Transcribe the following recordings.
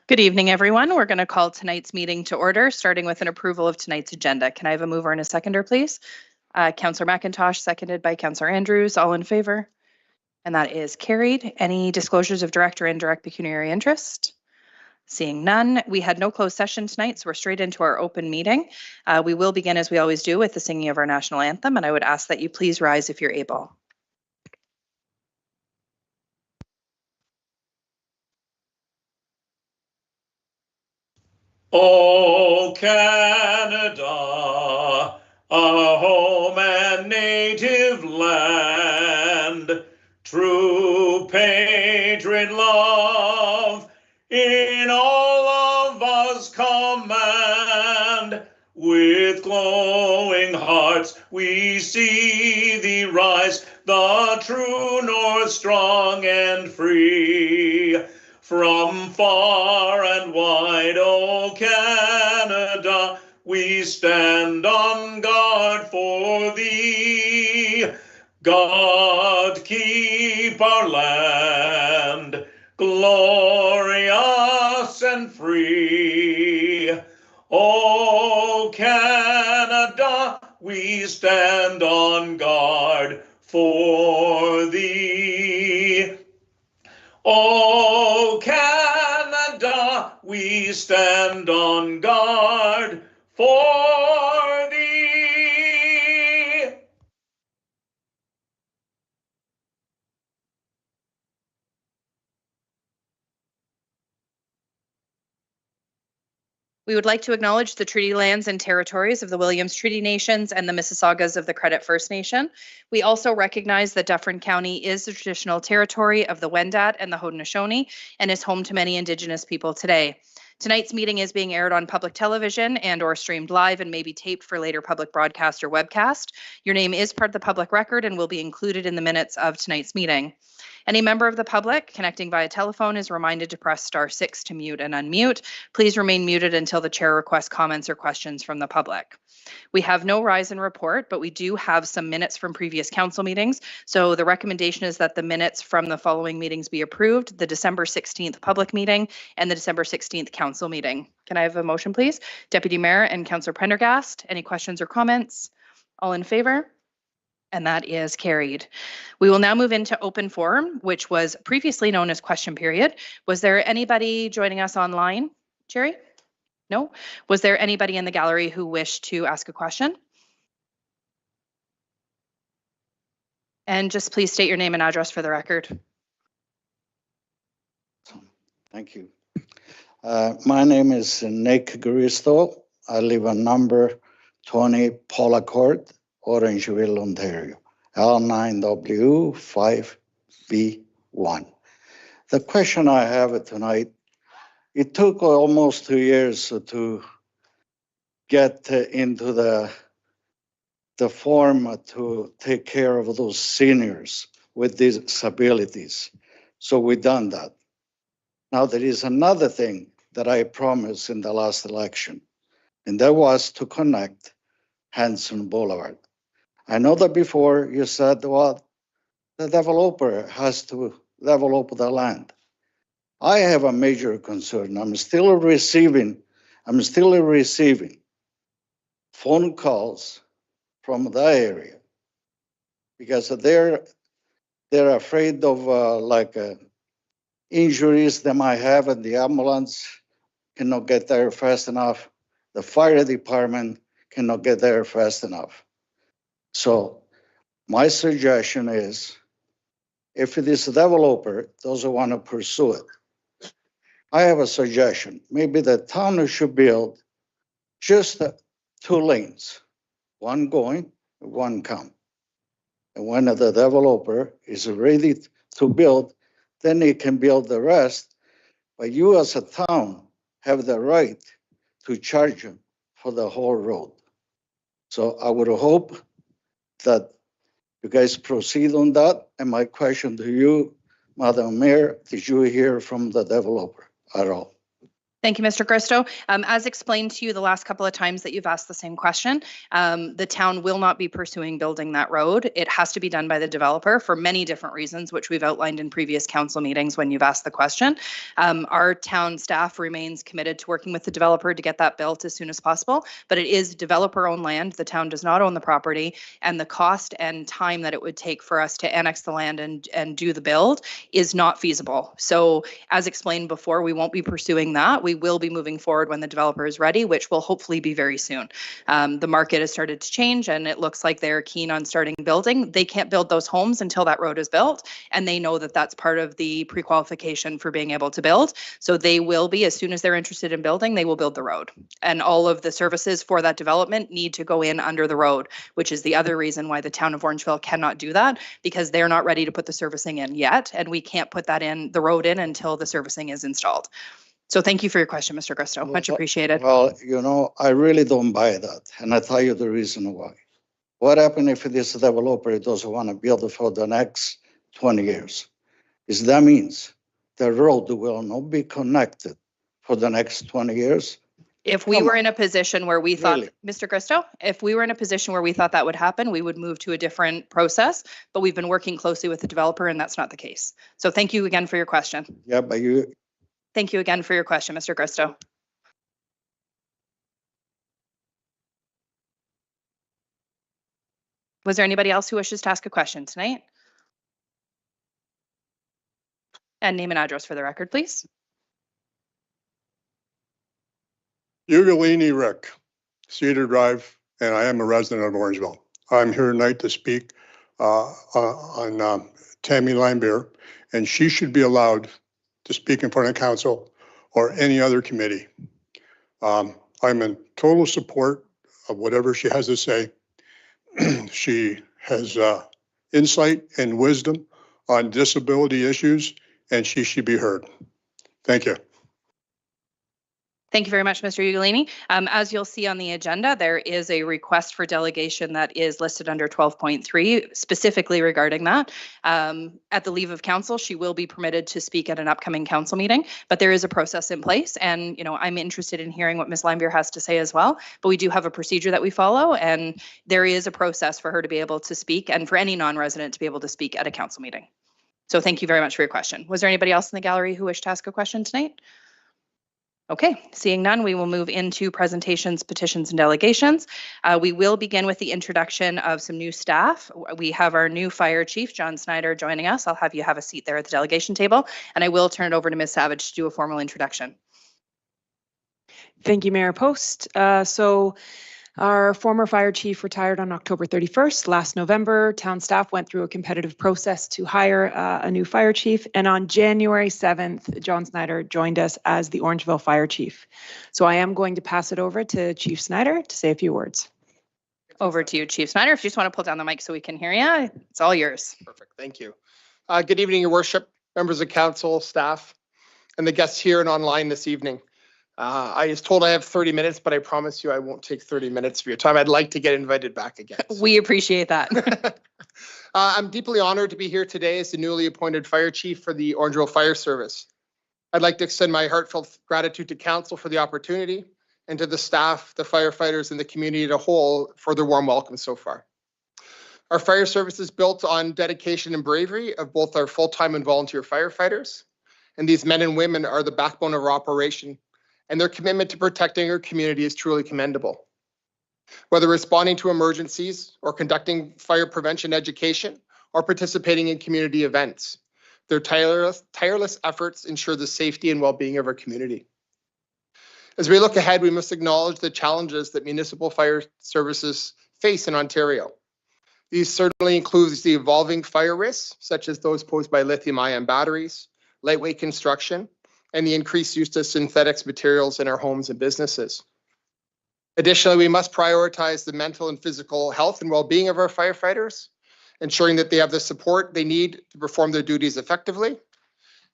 Good evening, everyone. We're going to call tonight's meeting to order, starting with an approval of tonight's agenda. Can I have a mover and a seconder, please? Councillor McIntosh, seconded by Councillor Andrews. All in favor? And that is carried. Any disclosures of direct or indirect pecuniary interest? Seeing none. We had no closed session tonight, so we're straight into our open meeting. We will begin, as we always do, with the singing of our national anthem, and I would ask that you please rise if you're able. O Canada, our home and native land, true patriot love in all of us command. With glowing hearts we see thee rise, the true north strong and free. From far and wide, O Canada, we stand on guard for thee. God keep our land glorious and free. O Canada, we stand on guard for thee. O Canada, we stand on guard for thee. We would like to acknowledge the treaty lands and territories of the Williams Treaty Nations and the Mississaugas of the Credit First Nation. We also recognize that Dufferin County is the traditional territory of the Wendat and the Haudenosaunee and is home to many Indigenous people today. Tonight's meeting is being aired on public television and/or streamed live and may be taped for later public broadcast or webcast. Your name is part of the public record and will be included in the minutes of tonight's meeting. Any member of the public connecting via telephone is reminded to press *6 to mute and unmute. Please remain muted until the chair requests comments or questions from the public. We have no rise and report, but we do have some minutes from previous council meetings. So the recommendation is that the minutes from the following meetings be approved: the December 16th public meeting and the December 16th council meeting. Can I have a motion, please? Deputy Mayor and Councillor Prendergast, any questions or comments? All in favor? And that is carried. We will now move into open forum, which was previously known as question period. Was there anybody joining us online, Jerry? No? Was there anybody in the gallery who wished to ask a question? And just please state your name and address for the record. Thank you. My name is Nick Garisto. I live on number 20 Paula Court, Orangeville, Ontario, L9W5B1. The question I have tonight, it took almost 2 years to get into the form to take care of those seniors with disabilities. So we done that. Now there is another thing that I promised in the last election, and that was to connect Hanson Boulevard. I know that before you said, well, the developer has to develop the land. I have a major concern. I'm still receiving phone calls from the area because they're afraid of injuries they might have, and the ambulance cannot get there fast enough. The fire department cannot get there fast enough. So my suggestion is, if this developer doesn't want to pursue it, I have a suggestion. Maybe the town should build just 2 lanes, one going, one come. And when the developer is ready to build, then he can build the rest. But you as a town have the right to charge him for the whole road. So I would hope that you guys proceed on that. And my question to you, Madam Mayor, did you hear from the developer at all? Thank you, Mr. Christo. As explained to you the last couple of times that you've asked the same question, the town will not be pursuing building that road. It has to be done by the developer for many different reasons, which we've outlined in previous council meetings when you've asked the question. Our town staff remains committed to working with the developer to get that built as soon as possible, but it is developer-owned land. The town does not own the property, and the cost and time that it would take for us to annex the land and do the build is not feasible. So as explained before, we won't be pursuing that. We will be moving forward when the developer is ready, which will hopefully be very soon. The market has started to change, and it looks like they're keen on starting building. They can't build those homes until that road is built, and they know that that's part of the pre-qualification for being able to build. So they will be, as soon as they're interested in building, they will build the road. And all of the services for that development need to go in under the road, which is the other reason why the town of Orangeville cannot do that, because they're not ready to put the servicing in yet, and we can't put that in, the road in, until the servicing is installed. So thank you for your question, Mr. Christo. Much appreciated. Well, I really don't buy that, and I'll tell you the reason why. What happens if this developer doesn't want to build for the next 20 years? That means the road will not be connected for the next 20 years. If we were in a position where we thought, Really? Mr. Christo, if we were in a position where we thought that would happen, we would move to a different process, but we've been working closely with the developer, and that's not the case. So thank you again for your question. Yeah, but Thank you again for your question, Mr. Christo. Was there anybody else who wishes to ask a question tonight? And name and address for the record, please. Ugolini Rick, Cedar Drive, and I am a resident of Orangeville. I'm here tonight to speak on Tammy Lambier, and she should be allowed to speak in front of council or any other committee. I'm in total support of whatever she has to say. She has insight and wisdom on disability issues, and she should be heard. Thank you. Thank you very much, Mr. Ugolini. As you'll see on the agenda, there is a request for delegation that is listed under 12.3, specifically regarding that. At the leave of council, she will be permitted to speak at an upcoming council meeting, but there is a process in place, and I'm interested in hearing what Ms. Lambier has to say as well. But we do have a procedure that we follow, and there is a process for her to be able to speak, and for any non-resident to be able to speak at a council meeting. So thank you very much for your question. Was there anybody else in the gallery who wished to ask a question tonight? Okay, seeing none, we will move into presentations, petitions, and delegations. We will begin with the introduction of some new staff. We have our new fire chief, John Snyder, joining us. I'll have you have a seat there at the delegation table, and I will turn it over to Ms. Savage to do a formal introduction. Thank you, Mayor Post. So our former fire chief retired on October 31st. Last November, town staff went through a competitive process to hire a new fire chief. And on January 7th, John Snyder joined us as the Orangeville fire chief. So I am going to pass it over to Chief Snyder to say a few words. Over to you, Chief Snyder. If you just want to pull down the mic so we can hear you, it's all yours. Perfect. Thank you. Good evening, Your Worship, members of council, staff, and the guests here and online this evening. I was told I have 30 minutes, but I promise you I won't take 30 minutes of your time. I'd like to get invited back again. We appreciate that. I'm deeply honored to be here today as the newly appointed fire chief for the Orangeville Fire Service. I'd like to extend my heartfelt gratitude to council for the opportunity and to the staff, the firefighters, and the community as a whole for their warm welcome so far. Our fire service is built on dedication and bravery of both our full-time and volunteer firefighters, and these men and women are the backbone of our operation, and their commitment to protecting our community is truly commendable. Whether responding to emergencies or conducting fire prevention education or participating in community events, their tireless efforts ensure the safety and well-being of our community. As we look ahead, we must acknowledge the challenges that municipal fire services face in Ontario. These certainly include the evolving fire risks, such as those posed by lithium-ion batteries, lightweight construction, and the increased use of synthetic materials in our homes and businesses. Additionally, we must prioritize the mental and physical health and well-being of our firefighters, ensuring that they have the support they need to perform their duties effectively.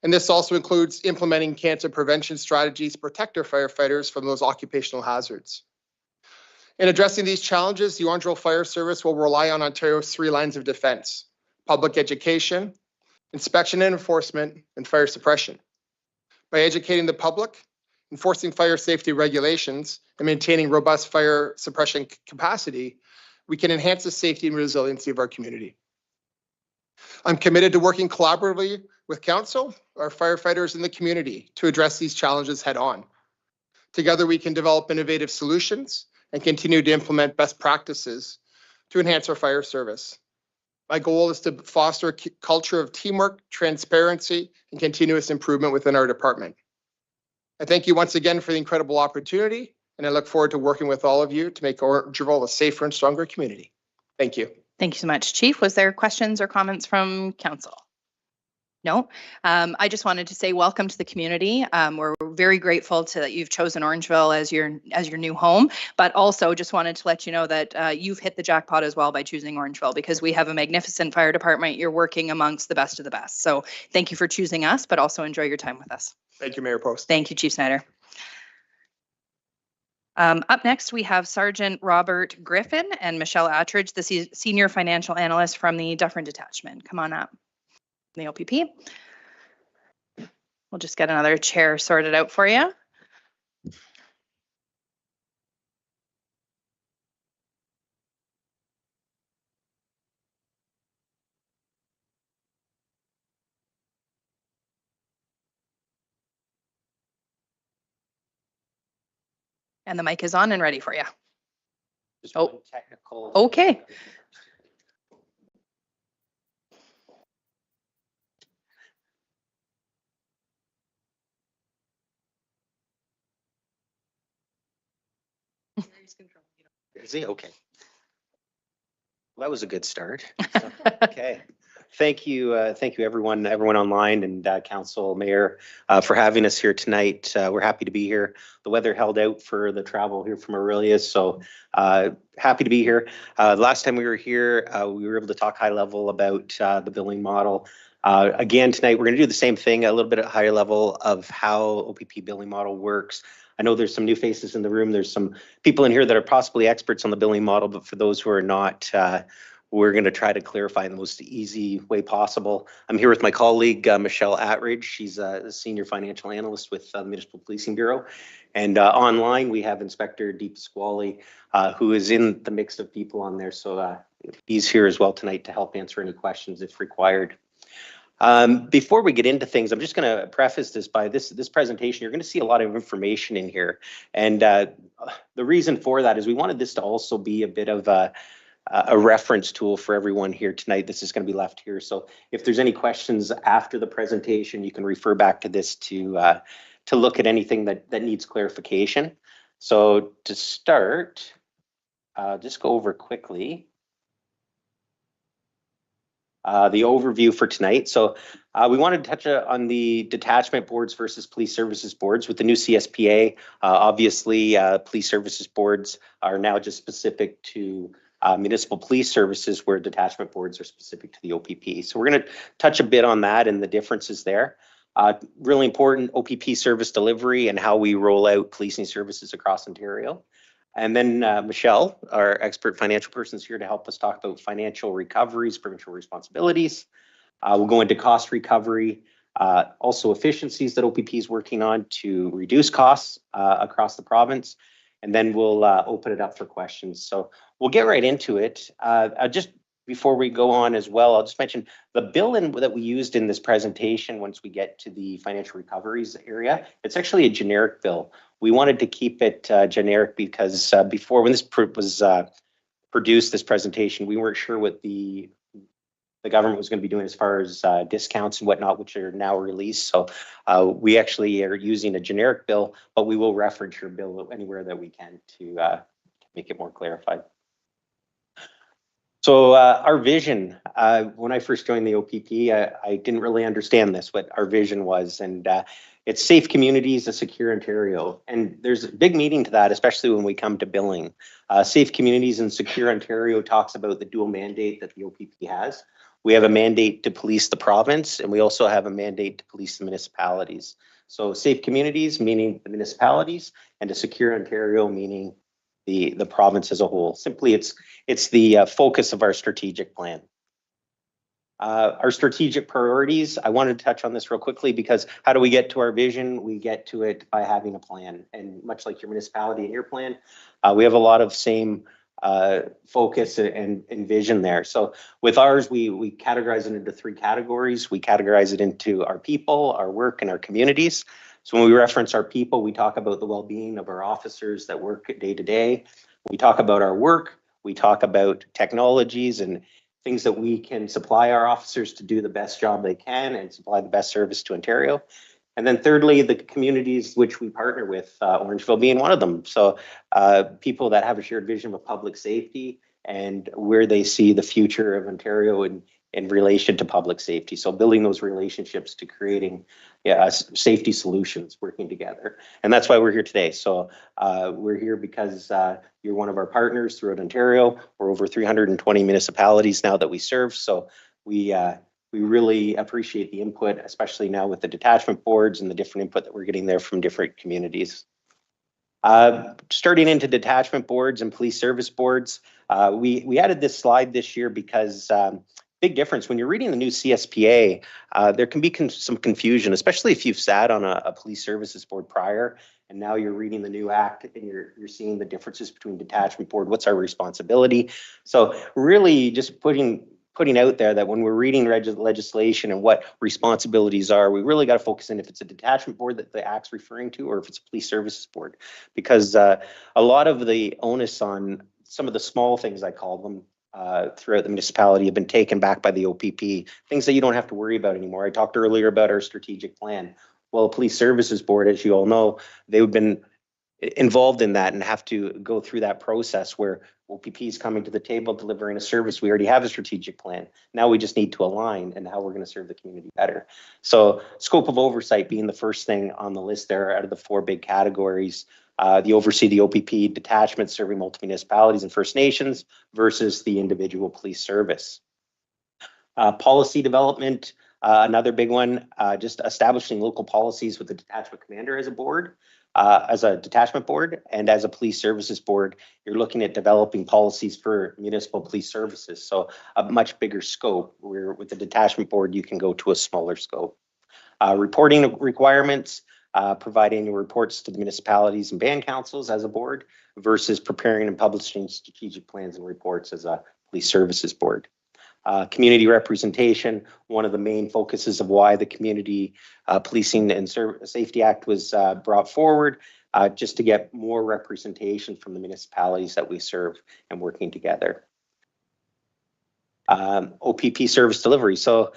And this also includes implementing cancer prevention strategies to protect our firefighters from those occupational hazards. In addressing these challenges, the Orangeville Fire Service will rely on Ontario's 3 lines of defense: public education, inspection and enforcement, and fire suppression. By educating the public, enforcing fire safety regulations, and maintaining robust fire suppression capacity, we can enhance the safety and resiliency of our community. I'm committed to working collaboratively with council, our firefighters, and the community to address these challenges head on. Together, we can develop innovative solutions and continue to implement best practices to enhance our fire service. My goal is to foster a culture of teamwork, transparency, and continuous improvement within our department. I thank you once again for the incredible opportunity, and I look forward to working with all of you to make Orangeville a safer and stronger community. Thank you. Thank you so much, Chief. Was there questions or comments from council? No. I just wanted to say welcome to the community. We're very grateful that you've chosen Orangeville as your new home, but also just wanted to let you know that you've hit the jackpot as well by choosing Orangeville, because we have a magnificent fire department. You're working amongst the best of the best. So thank you for choosing us, but also enjoy your time with us. Thank you, Mayor Post. Thank you, Chief Snyder. Up next, we have Sergeant Robert Griffin and Michelle Attridge, the Senior Financial Analyst from the Dufferin Detachment. Come on up. The OPP. We'll just get another chair sorted out for you. And the mic is on and ready for you. Just Oh. one technical. Okay. Is he? Okay. Well, that was a good start. Okay. Thank you everyone online and council, mayor, for having us here tonight. We're happy to be here. The weather held out for the travel here from Aurelius, so happy to be here. Last time we were here, we were able to talk high level about the billing model. Again, tonight we're going to do the same thing, a little bit at a higher level of how OPP billing model works. I know there's some new faces in the room. There's some people in here that are possibly experts on the billing model, but for those who are not, we're going to try to clarify in the most easy way possible. I'm here with my colleague, Michelle Attridge. She's a senior financial analyst with the Municipal Policing Bureau. And online, we have Inspector Deep Pasquale, who is in the mix of people on there. So he's here as well tonight to help answer any questions if required. Before we get into things, I'm just going to preface this by this presentation. You're going to see a lot of information in here. And the reason for that is we wanted this to also be a bit of a reference tool for everyone here tonight. This is going to be left here. So if there's any questions after the presentation, you can refer back to this to look at anything that needs clarification. So to start, just go over quickly the overview for tonight. So we wanted to touch on the detachment boards versus police services boards. With the new CSPA, obviously police services boards are now just specific to municipal police services, where detachment boards are specific to the OPP. So we're going to touch a bit on that and the differences there. Really important, OPP service delivery and how we roll out policing services across Ontario. And then Michelle, our expert financial person, is here to help us talk about financial recoveries, provincial responsibilities. We'll go into cost recovery, also efficiencies that OPP is working on to reduce costs across the province. And then we'll open it up for questions. So we'll get right into it. Just before we go on as well, I'll just mention the bill that we used in this presentation. Once we get to the financial recoveries area, it's actually a generic bill. We wanted to keep it generic because before, when this was produced, this presentation, we weren't sure what the government was going to be doing as far as discounts and whatnot, which are now released. So we actually are using a generic bill, but we will reference your bill anywhere that we can to make it more clarified. So our vision, when I first joined the OPP, I didn't really understand this, what our vision was. And it's safe communities, a secure Ontario. And there's a big meaning to that, especially when we come to billing. Safe communities and secure Ontario talks about the dual mandate that the OPP has. We have a mandate to police the province, and we also have a mandate to police the municipalities. So safe communities, meaning the municipalities, and a secure Ontario, meaning the province as a whole. Simply, it's the focus of our strategic plan. Our strategic priorities, I wanted to touch on this real quickly because how do we get to our vision? We get to it by having a plan. And much like your municipality and your plan, we have a lot of same focus and vision there. So with ours, we categorize it into 3 categories. We categorize it into our people, our work, and our communities. So when we reference our people, we talk about the well-being of our officers that work day to day. We talk about our work. We talk about technologies and things that we can supply our officers to do the best job they can and supply the best service to Ontario. And then thirdly, the communities which we partner with, Orangeville being one of them. So people that have a shared vision of public safety and where they see the future of Ontario in relation to public safety. So building those relationships to creating safety solutions, working together. And that's why we're here today. So we're here because you're one of our partners throughout Ontario. We're over 320 municipalities now that we serve. So we really appreciate the input, especially now with the detachment boards and the different input that we're getting there from different communities. Starting into detachment boards and police service boards, we added this slide this year because big difference when you're reading the new CSPA, there can be some confusion, especially if you've sat on a police services board prior and now you're reading the new act and you're seeing the differences between detachment board, what's our responsibility. So really just putting out there that when we're reading legislation and what responsibilities are, we really got to focus in if it's a detachment board that the act's referring to or if it's a police services board, because a lot of the onus on some of the small things, I call them, throughout the municipality have been taken back by the OPP, things that you don't have to worry about anymore. I talked earlier about our strategic plan. Well, a police services board, as you all know, they've been involved in that and have to go through that process where OPP is coming to the table, delivering a service. We already have a strategic plan. Now we just need to align and how we're going to serve the community better. So scope of oversight being the first thing on the list there out of the 4 big categories. The oversee the OPP detachment serving multiple municipalities and First Nations versus the individual police service. Policy development, another big one, just establishing local policies with the detachment commander as a board, as a detachment board, and as a police services board, you're looking at developing policies for municipal police services. So a much bigger scope, where with the detachment board, you can go to a smaller scope. Reporting requirements, provide annual reports to the municipalities and band councils as a board versus preparing and publishing strategic plans and reports as a police services board. Community representation, one of the main focuses of why the Community Policing and Safety Act was brought forward, just to get more representation from the municipalities that we serve and working together. OPP service delivery. So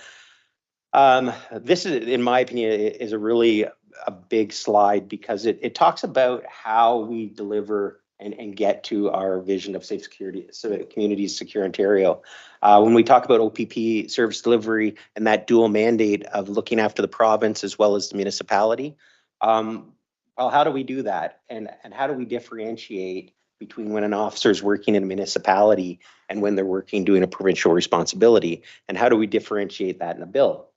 this is, in my opinion, is a really a big slide because it talks about how we deliver and get to our vision of safe security, so that communities secure Ontario. When we talk about OPP service delivery and that dual mandate of looking after the province as well as the municipality, well, how do we do that? And how do we differentiate between when an officer is working in a municipality and when they're working doing a provincial responsibility? And how do we differentiate that in a bill?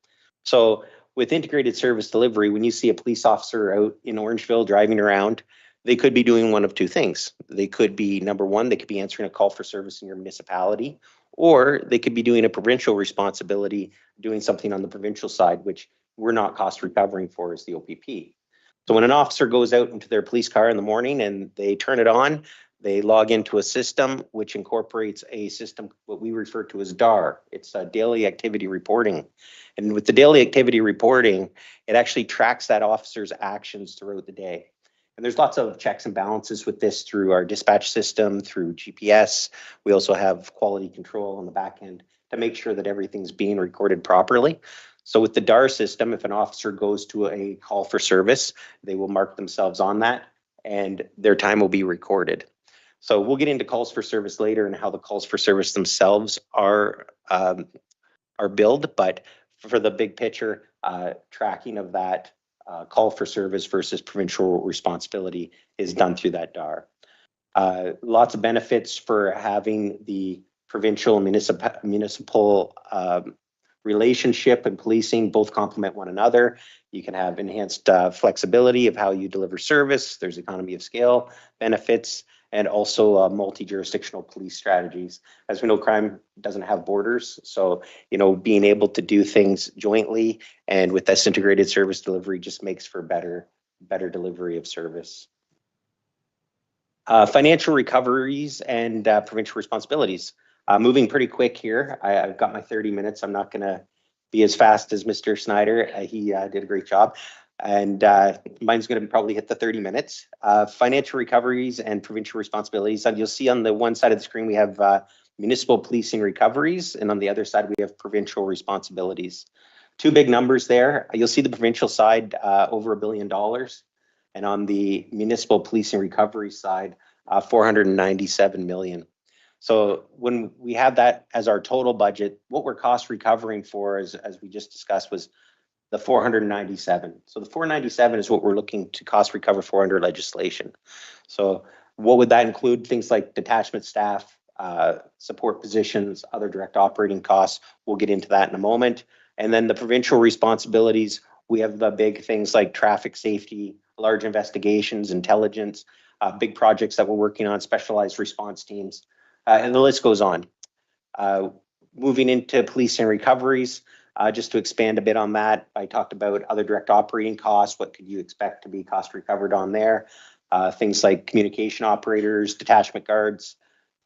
So with integrated service delivery, when you see a police officer out in Orangeville driving around, they could be doing one of 2 things. They could be, number one, they could be answering a call for service in your municipality, or they could be doing a provincial responsibility, doing something on the provincial side, which we're not cost recovering for as the OPP. So when an officer goes out into their police car in the morning and they turn it on, they log into a system which incorporates a system, what we refer to as DAR. It's a daily activity reporting. And with the daily activity reporting, it actually tracks that officer's actions throughout the day. And there's lots of checks and balances with this through our dispatch system, through GPS. We also have quality control on the back end to make sure that everything's being recorded properly. So with the DAR system, if an officer goes to a call for service, they will mark themselves on that and their time will be recorded. So we'll get into calls for service later and how the calls for service themselves are billed, but for the big picture, tracking of that call for service versus provincial responsibility is done through that DAR. Lots of benefits for having the provincial and municipal relationship and policing both complement one another. You can have enhanced flexibility of how you deliver service. There's economy of scale benefits. and also multi-jurisdictional police strategies. As we know, crime doesn't have borders. So, being able to do things jointly and with this integrated service delivery just makes for better delivery of service. Financial recoveries and provincial responsibilities. Moving pretty quick here. I've got my 30 minutes. I'm not going to be as fast as Mr. Snyder. He did a great job. And mine's going to probably hit the 30 minutes. Financial recoveries and provincial responsibilities. And you'll see on the one side of the screen, we have municipal policing recoveries. And on the other side, we have provincial responsibilities. Two big numbers there. You'll see the provincial side, over $1 billion. And on the municipal policing recovery side, 497 million. So when we have that as our total budget, what we're cost recovering for, as we just discussed, was the 497. So the 497 is what we're looking to cost recover for under legislation. So what would that include? Things like detachment staff, support positions, other direct operating costs. We'll get into that in a moment. And then the provincial responsibilities, we have the big things like traffic safety, large investigations, intelligence, big projects that we're working on, specialized response teams, and the list goes on. Moving into police and recoveries, just to expand a bit on that, I talked about other direct operating costs. What could you expect to be cost recovered on there? Things like communication operators, detachment guards,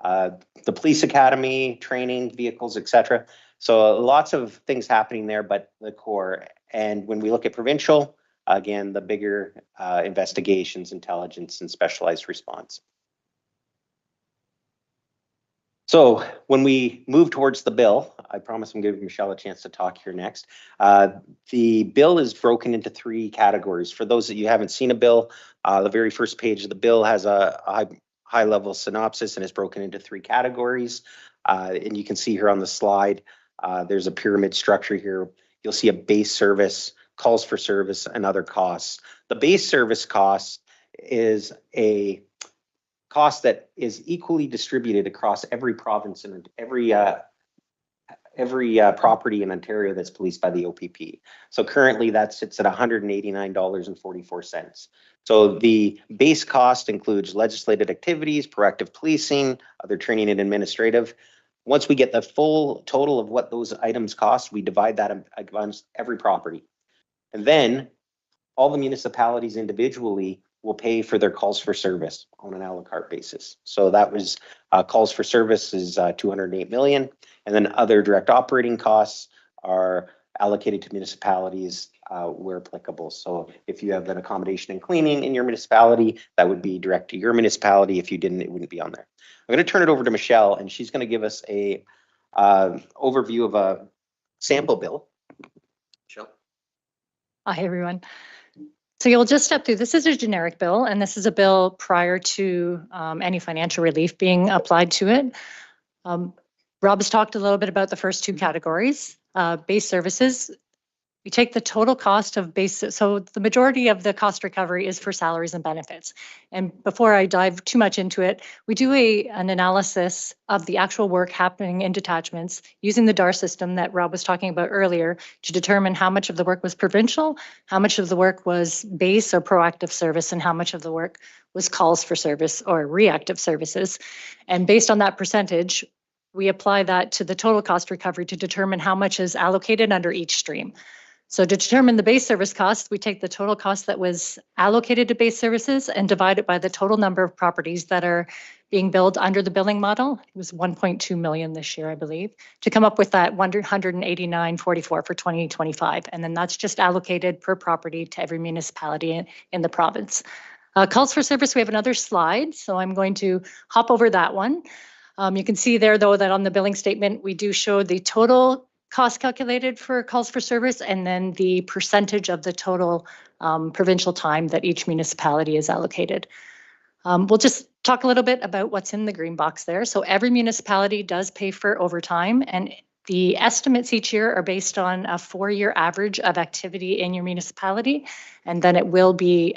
the police academy, training, vehicles, etc. So lots of things happening there, but the core. And when we look at provincial, again, the bigger investigations, intelligence, and specialized response. So when we move towards the bill, I promise I'm giving Michelle a chance to talk here next. The bill is broken into 3 categories. For those that you haven't seen a bill, the very first page of the bill has a high-level synopsis and is broken into 3 categories. And you can see here on the slide, there's a pyramid structure here. You'll see a base service, calls for service, and other costs. The base service cost is a cost that is equally distributed across every province and every property in Ontario that's policed by the OPP. So currently that sits at $189.44. So the base cost includes legislated activities, proactive policing, other training and administrative. Once we get the full total of what those items cost, we divide that against every property. And then all the municipalities individually will pay for their calls for service on an a la carte basis. So that was calls for service is 208 million. And then other direct operating costs are allocated to municipalities where applicable. So if you have an accommodation and cleaning in your municipality, that would be direct to your municipality. If you didn't, it wouldn't be on there. I'm going to turn it over to Michelle, and she's going to give us a overview of a sample bill. Michelle. Hi, everyone. So you'll just step through. This is a generic bill, and this is a bill prior to any financial relief being applied to it. Rob has talked a little bit about the first 2 categories. Base services, we take the total cost of base, so the majority of the cost recovery is for salaries and benefits. And before I dive too much into it, we do an analysis of the actual work happening in detachments using the DAR system that Rob was talking about earlier to determine how much of the work was provincial, how much of the work was base or proactive service, and how much of the work was calls for service or reactive services. And based on that percentage, we apply that to the total cost recovery to determine how much is allocated under each stream. So to determine the base service cost, we take the total cost that was allocated to base services and divide it by the total number of properties that are being billed under the billing model. It was 1.2 million this year, I believe, to come up with that 189.44 for 2025. And then that's just allocated per property to every municipality in the province. Calls for service, we have another slide, so I'm going to hop over that one. You can see there, though, that on the billing statement, we do show the total cost calculated for calls for service and then the percentage of the total provincial time that each municipality is allocated. We'll just talk a little bit about what's in the green box there. So every municipality does pay for overtime, and the estimates each year are based on a 4-year average of activity in your municipality, and then it will be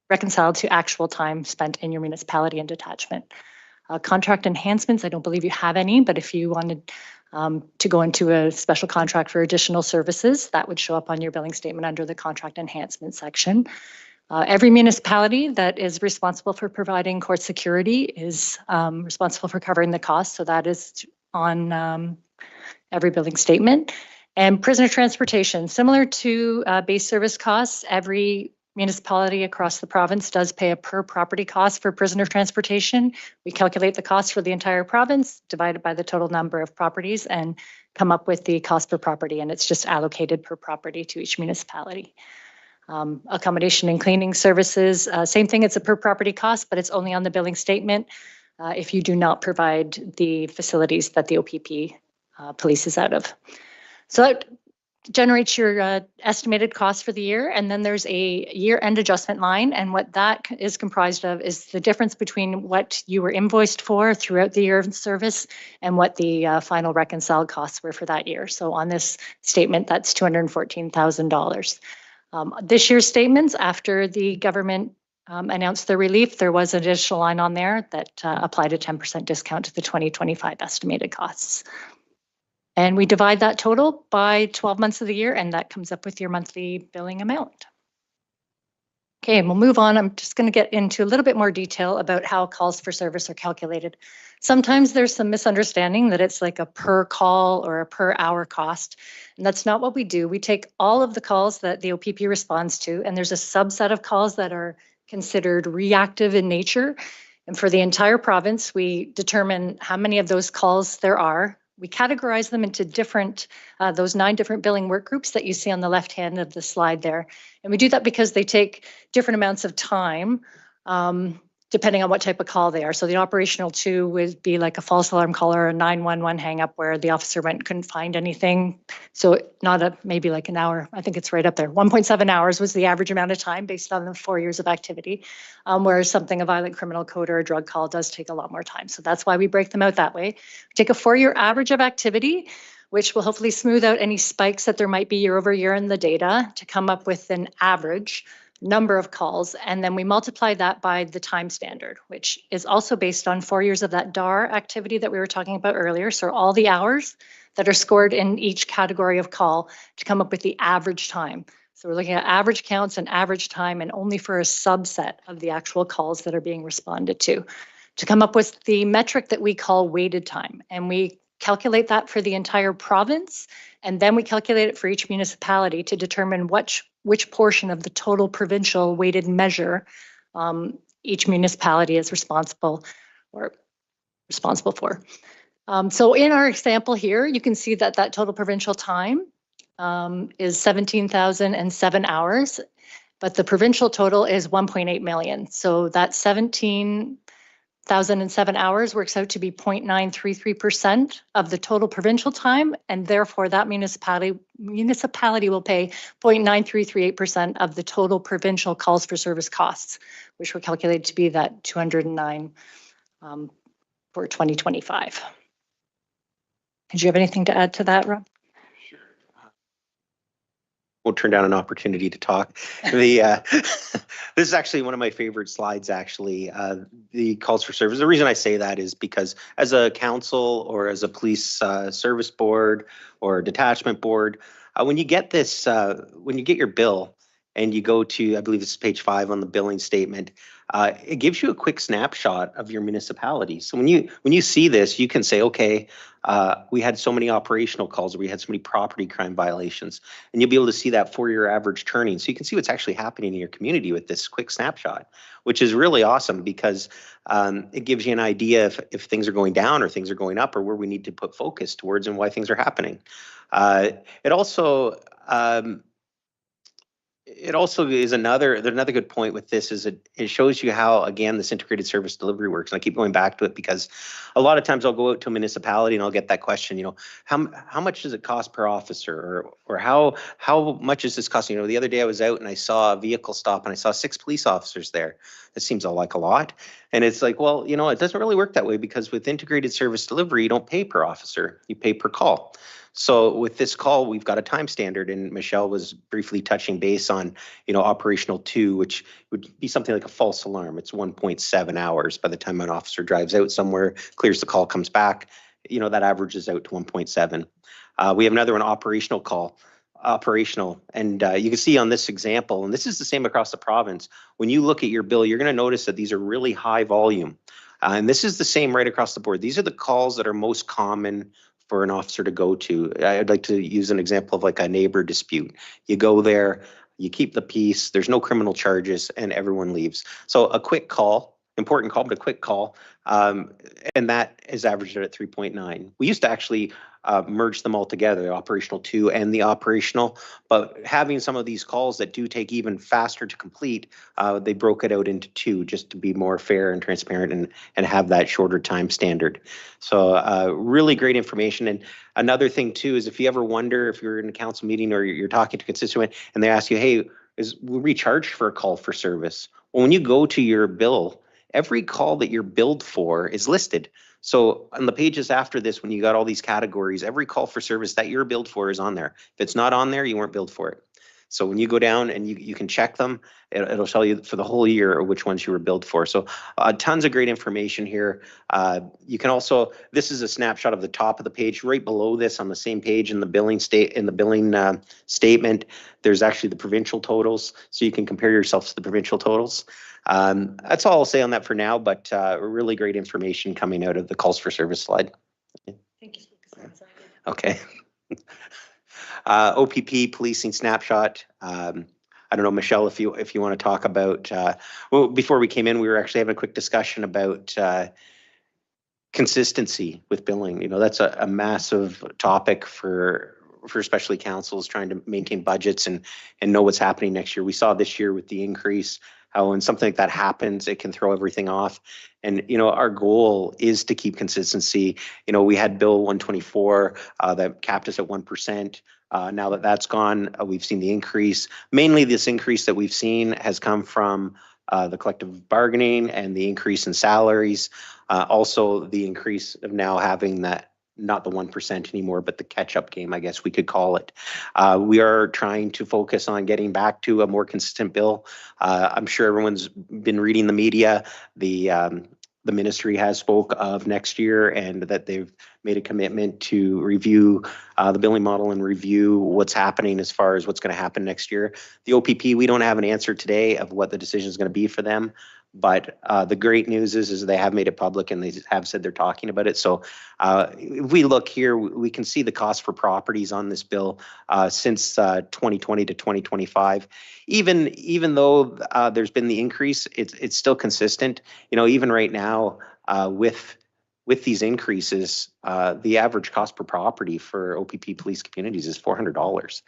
reconciled to actual time spent in your municipality and detachment. Contract enhancements, I don't believe you have any, but if you wanted to go into a special contract for additional services, that would show up on your billing statement under the contract enhancement section. Every municipality that is responsible for providing court security is responsible for covering the cost. So that is on every billing statement. And prisoner transportation, similar to base service costs, every municipality across the province does pay a per property cost for prisoner transportation. We calculate the cost for the entire province, divided by the total number of properties, and come up with the cost per property, and it's just allocated per property to each municipality. Accommodation and cleaning services, same thing, it's a per property cost, but it's only on the billing statement if you do not provide the facilities that the OPP polices out of. So that generates your estimated cost for the year, and then there's a year-end adjustment line, and what that is comprised of is the difference between what you were invoiced for throughout the year of service and what the final reconciled costs were for that year. So on this statement, that's $214,000. This year's statements, after the government announced the relief, there was an additional line on there that applied a 10% discount to the 2025 estimated costs. And we divide that total by 12 months of the year, and that comes up with your monthly billing amount. Okay, we'll move on. I'm just going to get into a little bit more detail about how calls for service are calculated. Sometimes there's some misunderstanding that it's like a per call or a per hour cost, and that's not what we do. We take all of the calls that the OPP responds to, and there's a subset of calls that are considered reactive in nature. And for the entire province, we determine how many of those calls there are. We categorize them into different, those 9 different billing work groups that you see on the left hand of the slide there. And we do that because they take different amounts of time, depending on what type of call they are. So the operational 2 would be like a false alarm call or a 911 hang up where the officer couldn't find anything. So maybe like an hour, I think it's right up there. 1.7 hours was the average amount of time based on the 4 years of activity. Whereas something a violent criminal code or a drug call does take a lot more time. So that's why we break them out that way. We take a 4-year average of activity, which will hopefully smooth out any spikes that there might be year over year in the data to come up with an average number of calls, and then we multiply that by the time standard, which is also based on 4 years of that DAR activity that we were talking about earlier. So all the hours that are scored in each category of call to come up with the average time. So we're looking at average counts and average time, and only for a subset of the actual calls that are being responded to come up with the metric that we call weighted time. And we calculate that for the entire province, and then we calculate it for each municipality to determine which portion of the total provincial weighted measure each municipality is responsible for. So in our example here, you can see that total provincial time is 17,007 hours, but the provincial total is 1.8 million. So that 17,007 hours works out to be 0.933% of the total provincial time, and therefore that municipality will pay 0.9338% of the total provincial calls for service costs, which were calculated to be that 209 for 2025. Did you have anything to add to that, Rob? Won't turn down an opportunity to talk. This is actually one of my favorite slides, actually, the calls for service. The reason I say that is because as a council or as a police service board or detachment board, when you get this, when you get your bill and you go to, I believe it's page 5 on the billing statement, it gives you a quick snapshot of your municipality. So when you see this, you can say, okay, we had so many operational calls, or we had so many property crime violations, and you'll be able to see that 4-year average turning. So you can see what's actually happening in your community with this quick snapshot, which is really awesome because it gives you an idea if things are going down or things are going up, or where we need to put focus towards and why things are happening. It also is another good point with this is it shows you how, again, this integrated service delivery works. And I keep going back to it because a lot of times I'll go out to a municipality and I'll get that question, how much does it cost per officer, or how much is this costing? The other day I was out and I saw a vehicle stop and I saw 6 police officers there. It seems like a lot. And it's like, well, it doesn't really work that way, because with integrated service delivery, you don't pay per officer, you pay per call. So with this call, we've got a time standard, and Michelle was briefly touching base on, operational 2, which would be something like a false alarm. It's 1.7 hours by the time an officer drives out somewhere, clears the call, comes back, that averages out to 1.7. We have another one, operational call. operational. And you can see on this example, and this is the same across the province, when you look at your bill, you're going to notice that these are really high volume. And this is the same right across the board. These are the calls that are most common for an officer to go to. I'd like to use an example of like a neighbor dispute. You go there, you keep the peace, there's no criminal charges, and everyone leaves. So a quick call, important call, but a quick call, and that is averaged at 3.9. We used to actually merge them all together, the operational 2 and the operational, but having some of these calls that do take even faster to complete, they broke it out into 2 just to be more fair and transparent and have that shorter time standard. So really great information. And another thing too is if you ever wonder if you're in a council meeting or you're talking to a constituent and they ask you, hey, will we charge for a call for service? Well, when you go to your bill, every call that you're billed for is listed. So on the pages after this, when you got all these categories, every call for service that you're billed for is on there. If it's not on there, you weren't billed for it. So when you go down and you can check them, it'll tell you for the whole year which ones you were billed for. So tons of great information here. You can also, this is a snapshot of the top of the page. Right below this on the same page in the billing statement, there's actually the provincial totals. So you can compare yourself to the provincial totals. That's all I'll say on that for now, but really great information coming out of the calls for service slide. Thank you. Okay. OPP policing snapshot. I don't know, Michelle, if you want to talk about, well, before we came in, we were actually having a quick discussion about consistency with billing. You know, that's a massive topic for especially councils trying to maintain budgets and know what's happening next year. We saw this year with the increase, how when something like that happens, it can throw everything off. And, you know, our goal is to keep consistency. You know, we had Bill 124 that capped us at 1%. Now that that's gone, we've seen the increase. Mainly this increase that we've seen has come from the collective bargaining and the increase in salaries. Also the increase of now having that, not the 1% anymore, but the catch-up game, I guess we could call it. We are trying to focus on getting back to a more consistent bill. I'm sure everyone's been reading the media. The ministry has spoke of next year and that they've made a commitment to review the billing model and review what's happening as far as what's going to happen next year. The OPP, we don't have an answer today of what the decision is going to be for them. But the great news is they have made it public and they have said they're talking about it. So if we look here, we can see the cost for properties on this bill since 2020 to 2025. Even though there's been the increase, it's still consistent. You know, even right now with these increases, the average cost per property for OPP police communities is $400.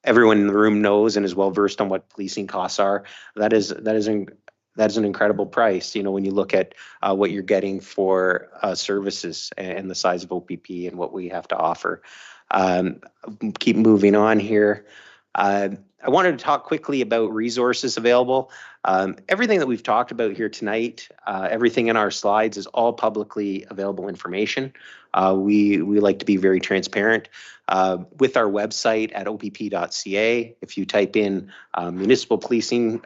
Everyone in the room knows and is well versed on what policing costs are. That is an incredible price, you know, when you look at what you're getting for services and the size of OPP and what we have to offer. Keep moving on here. I wanted to talk quickly about resources available. Everything that we've talked about here tonight, everything in our slides is all publicly available information. We like to be very transparent. With our website at opp.ca, if you type in Municipal Policing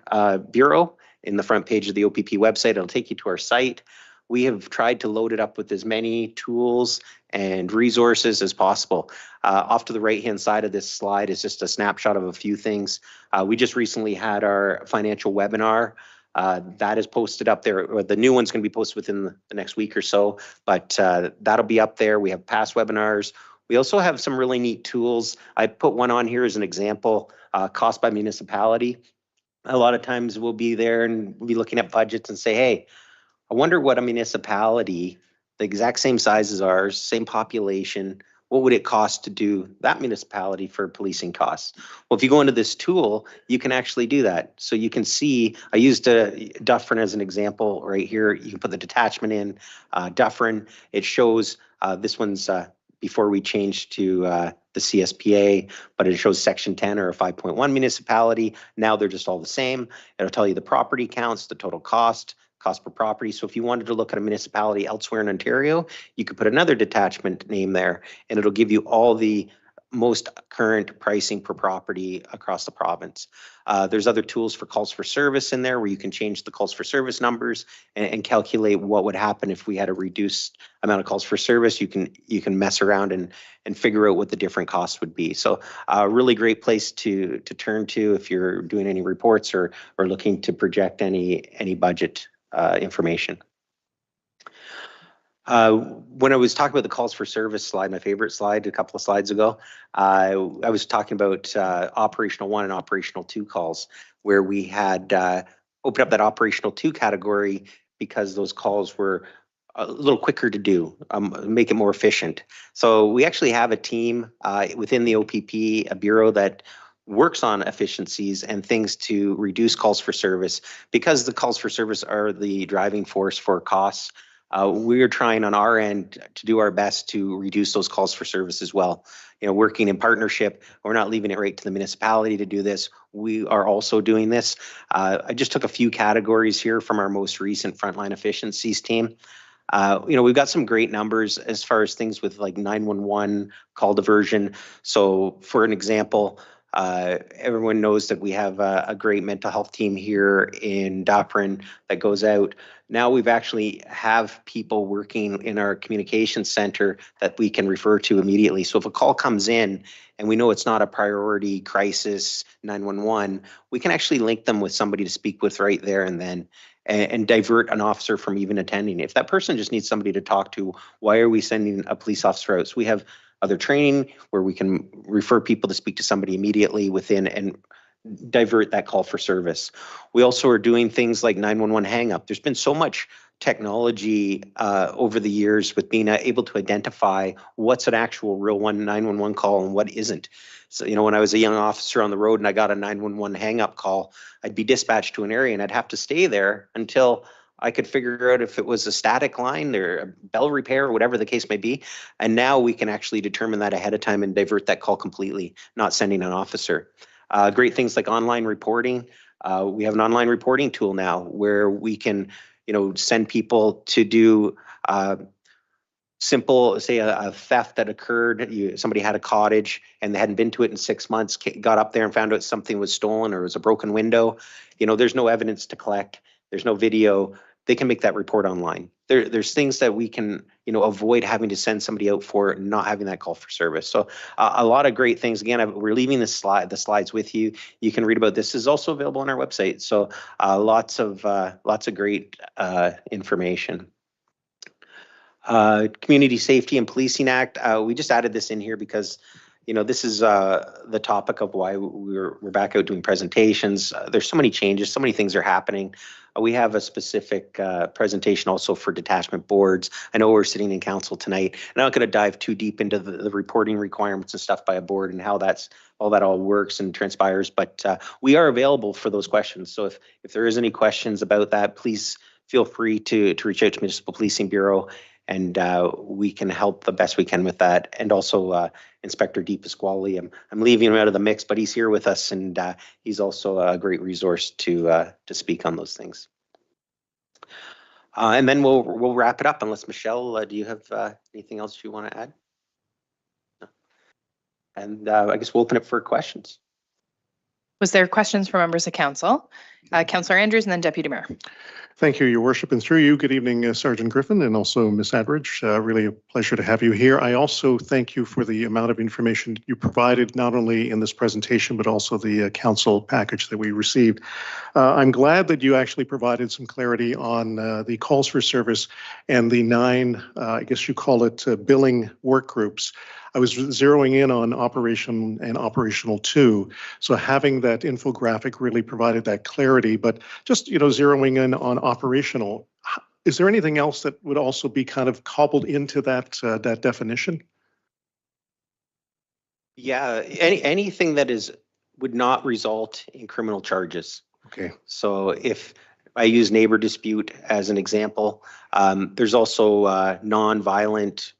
Bureau, in the front page of the OPP website, it'll take you to our site. We have tried to load it up with as many tools and resources as possible. Off to the right-hand side of this slide is just a snapshot of a few things. We just recently had our financial webinar. That is posted up there. The new one's going to be posted within the next week or so, but that'll be up there. We have past webinars. We also have some really neat tools. I put one on here as an example, cost by municipality. A lot of times we'll be there and we'll be looking at budgets and say, hey, I wonder what a municipality, the exact same size as ours, same population, what would it cost to do that municipality for policing costs? Well, if you go into this tool, you can actually do that. So you can see, I used Dufferin as an example right here. You can put the detachment in Dufferin. It shows, this one's before we changed to the CSPA, but it shows section 10 or a 5.1 municipality. Now they're just all the same. It'll tell you the property counts, the total cost per property. So if you wanted to look at a municipality elsewhere in Ontario, you could put another detachment name there and it'll give you all the most current pricing per property across the province. There's other tools for calls for service in there where you can change the calls for service numbers and calculate what would happen if we had a reduced amount of calls for service. You can mess around and figure out what the different costs would be. So a really great place to turn to if you're doing any reports or looking to project any budget information. When I was talking about the calls for service slide, my favorite slide a couple of slides ago, I was talking about operational 1 and operational 2 calls, where we had opened up that operational 2 category because those calls were a little quicker to do, make it more efficient. So we actually have a team within the OPP, a bureau that works on efficiencies and things to reduce calls for service, because the calls for service are the driving force for costs. We're trying on our end to do our best to reduce those calls for service as well. You know, working in partnership, we're not leaving it right to the municipality to do this. We are also doing this. I just took a few categories here from our most recent frontline efficiencies team. You know, we've got some great numbers as far as things with like 911 call diversion. So for an example, everyone knows that we have a great mental health team here in Dufferin that goes out. Now we've actually have people working in our communication center that we can refer to immediately. So if a call comes in and we know it's not a priority crisis 911, we can actually link them with somebody to speak with right there and then, and divert an officer from even attending. If that person just needs somebody to talk to, why are we sending a police officer out? So we have other training where we can refer people to speak to somebody immediately within and divert that call for service. We also are doing things like 911 hang up. There's been so much technology over the years with being able to identify what's an actual real 911 call and what isn't. So, you know, when I was a young officer on the road and I got a 911 hang up call, I'd be dispatched to an area and I'd have to stay there until I could figure out if it was a static line or a bell repair or whatever the case may be. And now we can actually determine that ahead of time and divert that call completely, not sending an officer. Great things like online reporting. We have an online reporting tool now where we can, you know, send people to do simple, say a theft that occurred. Somebody had a cottage and they hadn't been to it in 6 months, got up there and found out something was stolen or it was a broken window. You know, there's no evidence to collect. There's no video. They can make that report online. There's things that we can, you know, avoid having to send somebody out for, not having that call for service. So a lot of great things. Again, we're leaving the slides with you. You can read about this. This is also available on our website. So lots of great information. Community Safety and Policing Act. We just added this in here because, you know, this is the topic of why we're back out doing presentations. There's so many changes, so many things are happening. We have a specific presentation also for detachment boards. I know we're sitting in council tonight, and I'm not going to dive too deep into the reporting requirements and stuff by a board and how that all works and transpires, but we are available for those questions. So if there is any questions about that, please feel free to reach out to Municipal Policing Bureau, and we can help the best we can with that. And also Inspector Di Pasquale, I'm leaving him out of the mix, but he's here with us, and he's also a great resource to speak on those things. And then we'll wrap it up, unless Michelle, do you have anything else you want to add? No. And I guess we'll open it for questions. Was there questions from members of council? Councillor Andrews and then Deputy Mayor. Thank you, Your Worship, and through you, good evening, Sergeant Griffin, and also Ms. Adridge. Really a pleasure to have you here. I also thank you for the amount of information you provided, not only in this presentation, but also the council package that we received. I'm glad that you actually provided some clarity on the calls for service and the 9, I guess you call it billing work groups. I was zeroing in on operation and operational 2. So having that infographic really provided that clarity, but just, you know, zeroing in on operational, is there anything else that would also be kind of cobbled into that that definition? Yeah, anything that would not result in criminal charges. Okay. So if I use neighbor dispute as an example, there's also non-violent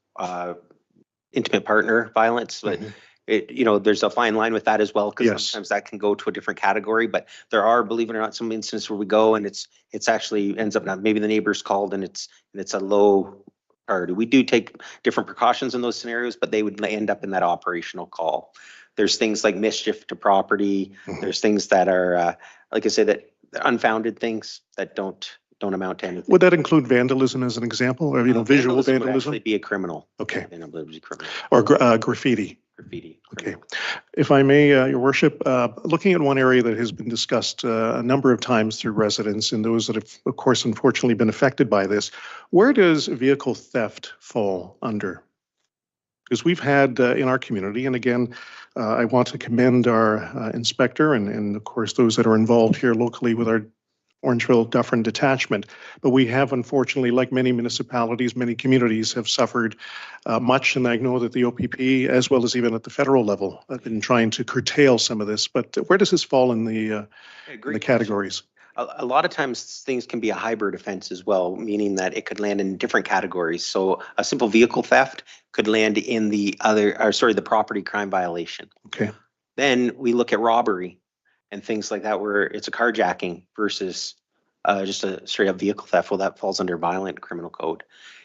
intimate partner violence, but you know, there's a fine line with that as well, because sometimes that can go to a different category. But there are, believe it or not, some instances where we go and it's actually ends up not, maybe the neighbor's called and it's a low priority. We do take different precautions in those scenarios, but they would end up in that operational call. There's things like mischief to property. There's things that are, like I said, that unfounded things that don't amount to anything. Would that include vandalism as an example, or, visual Would vandalism? actually be a criminal. Okay. Vandalism would be criminal. Or graffiti? Graffiti. Okay. If I may, Your Worship, looking at one area that has been discussed a number of times through residents and those that have, of course, unfortunately been affected by this, where does vehicle theft fall under? Because we've had in our community, and again, I want to commend our inspector and of course, those that are involved here locally with our Orangeville Dufferin detachment. But we have, unfortunately, like many municipalities, many communities have suffered much. And I know that the OPP, as well as even at the federal level, have been trying to curtail some of this. But where does this fall in the categories? A lot of times things can be a hybrid offense as well, meaning that it could land in different categories. So a simple vehicle theft could land in the property crime violation. Okay. Then we look at robbery and things like that, where it's a carjacking versus just a straight up vehicle theft. Well, that falls under violent criminal code.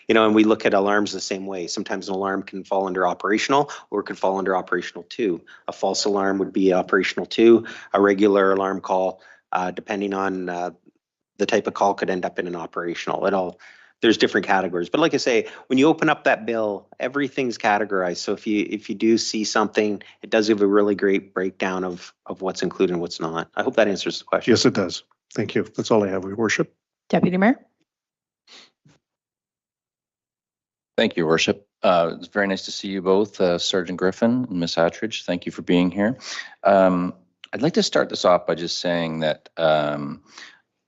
And we look at alarms the same way. Sometimes an alarm can fall under operational, or it could fall under operational 2. A false alarm would be operational 2. A regular alarm call, depending on the type of call, could end up in an operational. There's different categories. But like I say, when you open up that bill, everything's categorized. So if you do see something, it does give a really great breakdown of what's included and what's not. I hope that answers the question. Yes, it does. Thank you. That's all I have, Your Worship. Deputy Mayor. Thank you, Your Worship. It's very nice to see you both, Sergeant Griffin and Ms. Attridge. Thank you for being here. I'd like to start this off by just saying that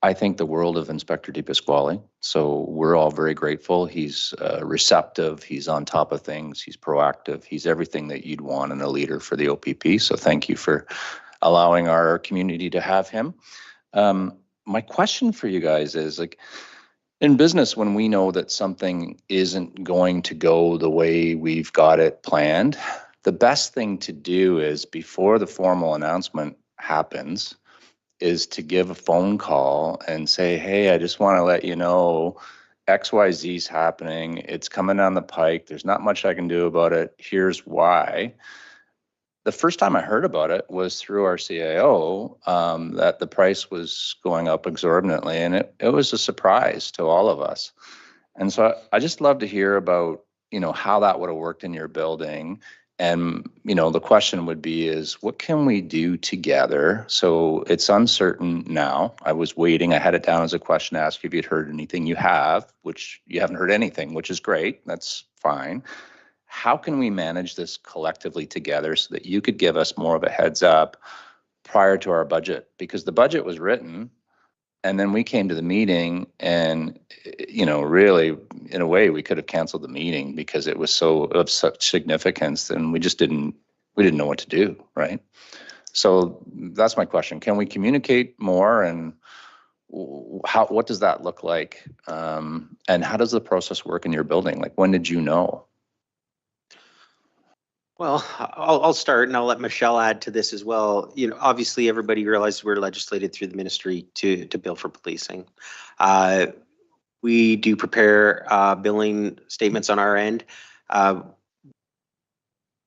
I think the world of Inspector DePasquale. So we're all very grateful. He's receptive. He's on top of things. He's proactive. He's everything that you'd want in a leader for the OPP. So thank you for allowing our community to have him. My question for you guys is, like, in business, when we know that something isn't going to go the way we've got it planned, the best thing to do is, before the formal announcement happens, is to give a phone call and say, hey, I just want to let you know XYZ is happening. It's coming down the pike. There's not much I can do about it. Here's why. The first time I heard about it was through our CAO, that the price was going up exorbitantly, and it was a surprise to all of us. And so I just love to hear about, how that would have worked in your building. And, the question would be is, what can we do together? So it's uncertain now. I was waiting. I had it down as a question to ask if you'd heard anything. You have, which you haven't heard anything, which is great. That's fine. How can we manage this collectively together so that you could give us more of a heads up prior to our budget? Because the budget was written, and then we came to the meeting, and, really, in a way, we could have canceled the meeting because it was of such significance, and we didn't know what to do, right? So that's my question. Can we communicate more, and what does that look like? And how does the process work in your building? Like, when did you know? Well, I'll start, and I'll let Michelle add to this as well. Obviously, everybody realized we're legislated through the ministry to bill for policing. We do prepare billing statements on our end.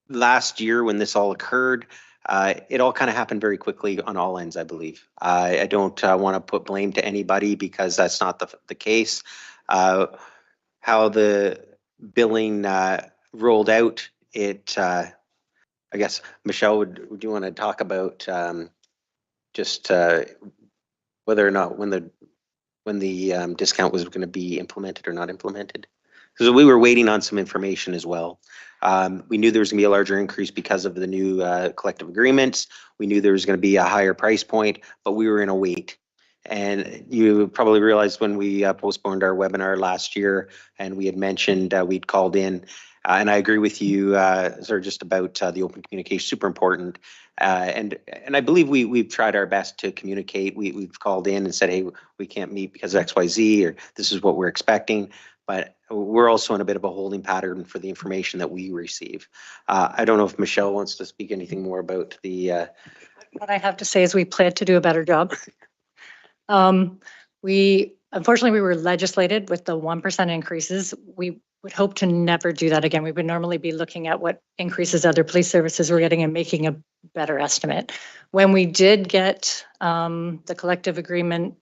Last year, when this all occurred, it all kind of happened very quickly on all ends, I believe. I don't want to put blame to anybody, because that's not the case. How the billing rolled out, I guess, Michelle, would you want to talk about just whether or not when the discount was going to be implemented or not implemented? Because we were waiting on some information as well. We knew there was going to be a larger increase because of the new collective agreements. We knew there was going to be a higher price point, but we were in a wait. And you probably realized when we postponed our webinar last year, and we had mentioned we'd called in. And I agree with you, sir, just about the open communication, super important. And I believe we've tried our best to communicate. We've called in and said, hey, we can't meet because of XYZ, or this is what we're expecting. But we're also in a bit of a holding pattern for the information that we receive. I don't know if Michelle wants to speak anything more about the... What I have to say is we plan to do a better job. Unfortunately, we were legislated with the 1% increases. We would hope to never do that again. We would normally be looking at what increases other police services we're getting and making a better estimate. When we did get the collective agreement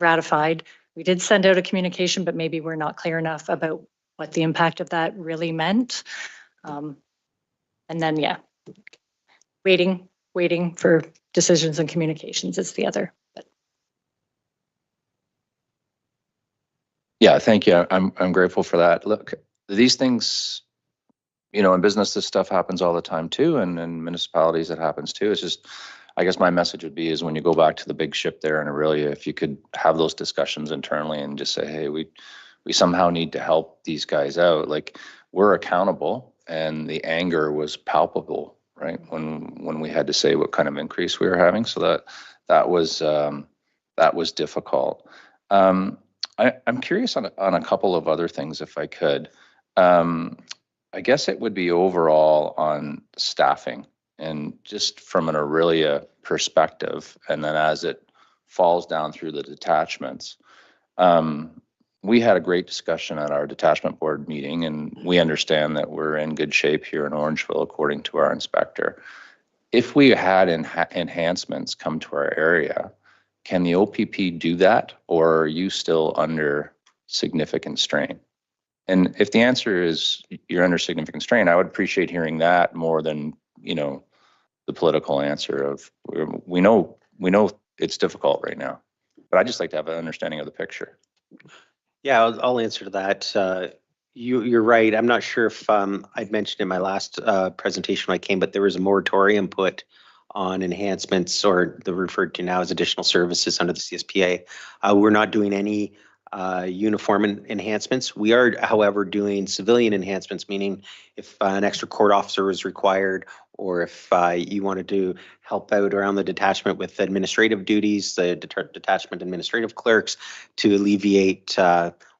ratified, we did send out a communication, but maybe we're not clear enough about what the impact of that really meant. And then, yeah, waiting for decisions and communications is the other. But. Yeah, thank you. I'm grateful for that. Look, these things, you know, in business, this stuff happens all the time too, and in municipalities it happens too. It's just, I guess my message would be is when you go back to the big ship there in Aurelia, if you could have those discussions internally and just say, hey, we somehow need to help these guys out. Like, we're accountable, and the anger was palpable, right? When we had to say what kind of increase we were having. So that was difficult. I'm curious on a couple of other things, if I could. I guess it would be overall on staffing, and just from an Aurelia perspective, and then as it falls down through the detachments. We had a great discussion at our detachment board meeting, and we understand that we're in good shape here in Orangeville, according to our inspector. If we had enhancements come to our area, can the OPP do that, or are you still under significant strain? And if the answer is you're under significant strain, I would appreciate hearing that more than, you know, the political answer of we know it's difficult right now, but I'd just like to have an understanding of the picture. Yeah, I'll answer to that. You're right. I'm not sure if I'd mentioned in my last presentation when I came, but there was a moratorium put on enhancements, or the referred to now as additional services under the CSPA. We're not doing any uniform enhancements. We are, however, doing civilian enhancements, meaning if an extra court officer is required, or if you wanted to help out around the detachment with administrative duties, the detachment administrative clerks, to alleviate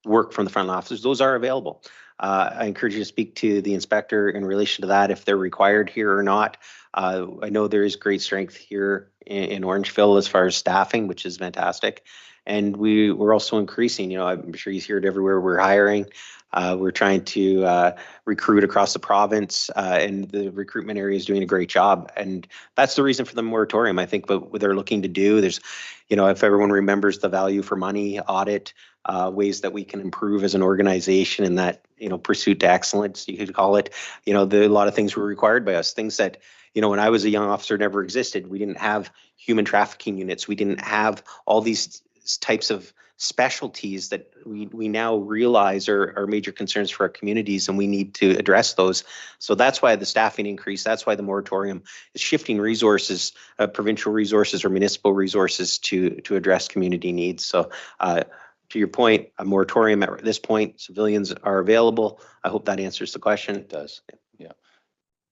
work from the frontline officers, those are available. I encourage you to speak to the inspector in relation to that, if they're required here or not. I know there is great strength here in Orangeville as far as staffing, which is fantastic. And we're also increasing, you know, I'm sure you hear it everywhere, we're hiring. We're trying to recruit across the province, and the recruitment area is doing a great job. And that's the reason for the moratorium, I think, but what they're looking to do, there's, you know, if everyone remembers the value for money audit, ways that we can improve as an organization, and that, you know, pursuit to excellence, you could call it, you know, a lot of things were required by us, things that, you know, when I was a young officer never existed. We didn't have human trafficking units. We didn't have all these types of specialties that we now realize are major concerns for our communities, and we need to address those. So that's why the staffing increase, that's why the moratorium is shifting resources, provincial resources or municipal resources to address community needs. So to your point, a moratorium at this point, civilians are available. I hope that answers the question. It does. Yeah.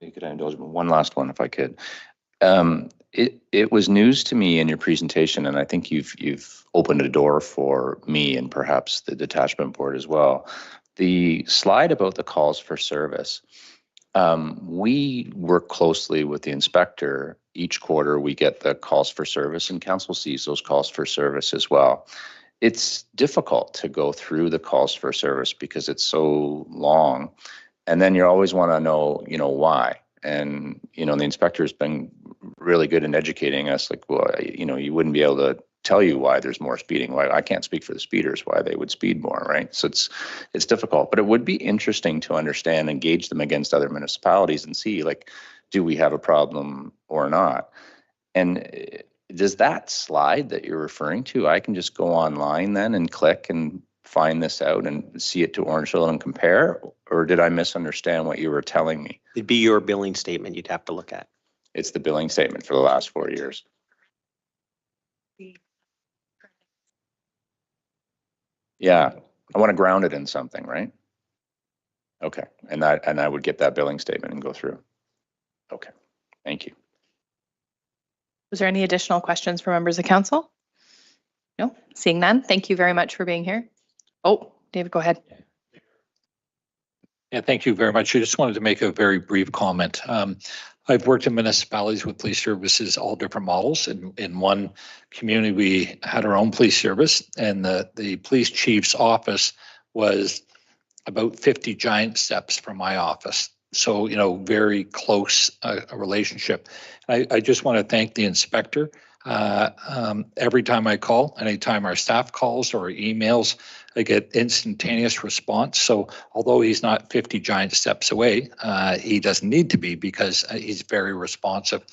You could indulge me one last one if I could. It was news to me in your presentation, and I think you've opened a door for me and perhaps the detachment board as well. The slide about the calls for service. We work closely with the inspector. Each quarter we get the calls for service, and council sees those calls for service as well. It's difficult to go through the calls for service because it's so long, and then you always want to know, you know, why. And, you know, the inspector has been really good in educating us, like, well, you know, you wouldn't be able to tell you why there's more speeding. Why I can't speak for the speeders, why they would speed more, right? So it's difficult, but it would be interesting to understand and gauge them against other municipalities and see, like, do we have a problem or not? And does that slide that you're referring to, I can just go online then and click and find this out and see it to Orangeville and compare, or did I misunderstand what you were telling me? It'd be your billing statement you'd have to look at. It's the billing statement for the last 4 years. Yeah, I want to ground it in something, right? Okay, and I would get that billing statement and go through. Okay, thank you. Was there any additional questions for members of council? No, seeing none. Thank you very much for being here. Oh, David, go ahead. Yeah, thank you very much. I just wanted to make a very brief comment. I've worked in municipalities with police services, all different models. In one community, we had our own police service, and the police chief's office was about 50 giant steps from my office. So, very close a relationship. I just want to thank the inspector. Every time I call, anytime our staff calls or emails, I get instantaneous response. So although he's not 50 giant steps away, he doesn't need to be, because he's very responsive.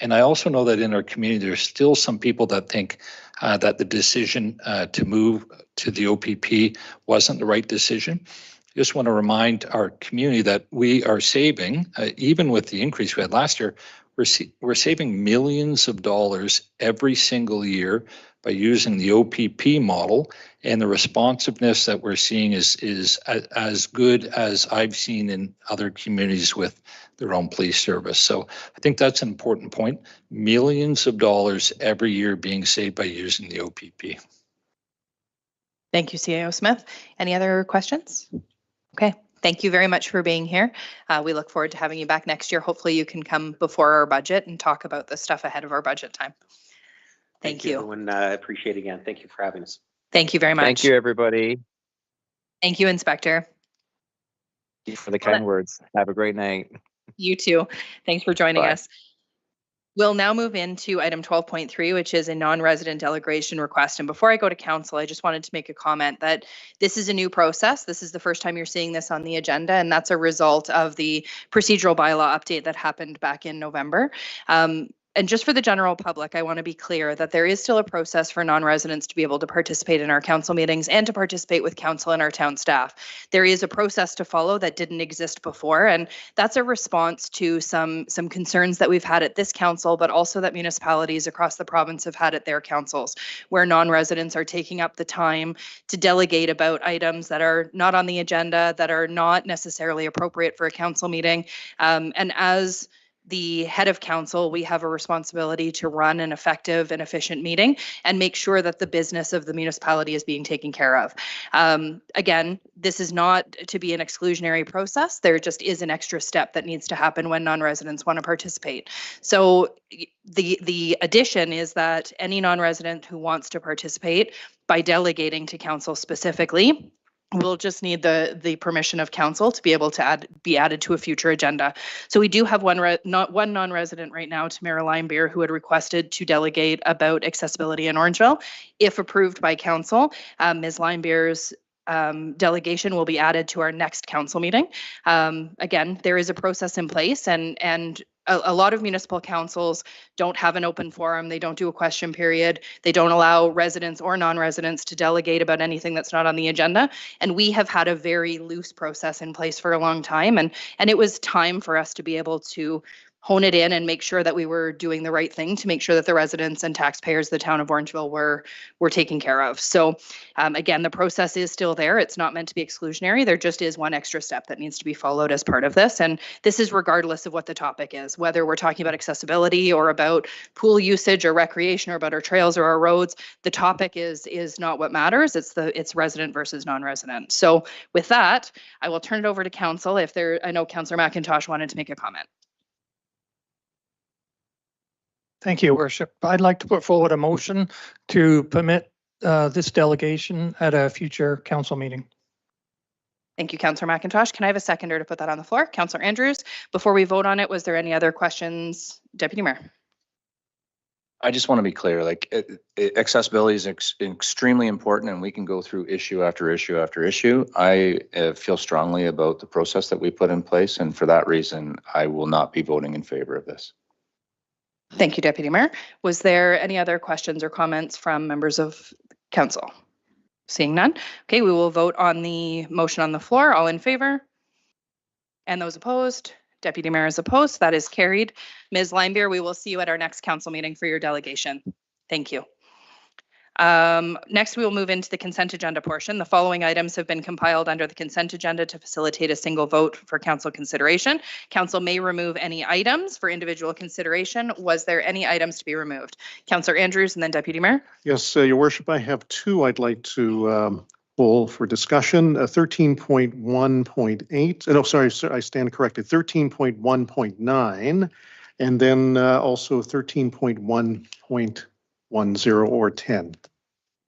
And I also know that in our community, there's still some people that think that the decision to move to the OPP wasn't the right decision. Just want to remind our community that we are saving, even with the increase we had last year, we're saving millions of dollars every single year by using the OPP model, and the responsiveness that we're seeing is as good as I've seen in other communities with their own police service. So I think that's an important point. Millions of dollars every year being saved by using the OPP. Thank you, CAO Smith. Any other questions? Okay, thank you very much for being here. We look forward to having you back next year. Hopefully you can come before our budget and talk about the stuff ahead of our budget time. Thank you. Everyone, appreciate it again. Thank you for having us. Thank you very much. Thank you, everybody. Thank you, Inspector. Thank you for the kind words. Have a great night. You too. Thanks for joining Bye. us. We'll now move into item 12.3, which is a non-resident delegation request. And before I go to council, I just wanted to make a comment that this is a new process. This is the first time you're seeing this on the agenda, and that's a result of the procedural bylaw update that happened back in November. And just for the general public, I want to be clear that there is still a process for non-residents to be able to participate in our council meetings and to participate with council and our town staff. There is a process to follow that didn't exist before, and that's a response to some concerns that we've had at this council, but also that municipalities across the province have had at their councils, where non-residents are taking up the time to delegate about items that are not on the agenda, that are not necessarily appropriate for a council meeting. And as the head of council, we have a responsibility to run an effective and efficient meeting and make sure that the business of the municipality is being taken care of. Again, this is not to be an exclusionary process. There just is an extra step that needs to happen when non-residents want to participate. So the addition is that any non-resident who wants to participate by delegating to council specifically, we'll just need the permission of council to be able to be added to a future agenda. So we do have one non-resident right now, Tamara Linebeer, who had requested to delegate about accessibility in Orangeville. If approved by council, Ms. Linebeer's delegation will be added to our next council meeting. Again, there is a process in place, and a lot of municipal councils don't have an open forum. They don't do a question period. They don't allow residents or non-residents to delegate about anything that's not on the agenda. And we have had a very loose process in place for a long time. And it was time for us to be able to hone it in and make sure that we were doing the right thing to make sure that the residents and taxpayers of the town of Orangeville were taken care of. So again, the process is still there. It's not meant to be exclusionary. There just is one extra step that needs to be followed as part of this. And this is regardless of what the topic is, whether we're talking about accessibility or about pool usage or recreation or about our trails or our roads. The topic is not what matters. It's resident versus non-resident. So with that, I will turn it over to council. I know Councillor McIntosh wanted to make a comment. Thank you, Worship. I'd like to put forward a motion to permit this delegation at a future council meeting. Thank you, Councillor McIntosh. Can I have a seconder to put that on the floor? Councillor Andrews, before we vote on it, was there any other questions? Deputy Mayor. I just want to be clear, accessibility is extremely important, and we can go through issue after issue after issue. I feel strongly about the process that we put in place, and for that reason, I will not be voting in favor of this. Thank you, Deputy Mayor. Was there any other questions or comments from members of council? Seeing none. Okay, we will vote on the motion on the floor. All in favor? And those opposed? Deputy Mayor is opposed. That is carried. Ms. Linebeer, we will see you at our next council meeting for your delegation. Thank you. Next, we will move into the consent agenda portion. The following items have been compiled under the consent agenda to facilitate a single vote for council consideration. Council may remove any items for individual consideration. Was there any items to be removed? Councillor Andrews and then Deputy Mayor. Yes, Your Worship, I have two I'd like to pull for discussion. 13.1.8, no, sorry, I stand corrected, 13.1.9, and then also 13.1.10 or 10.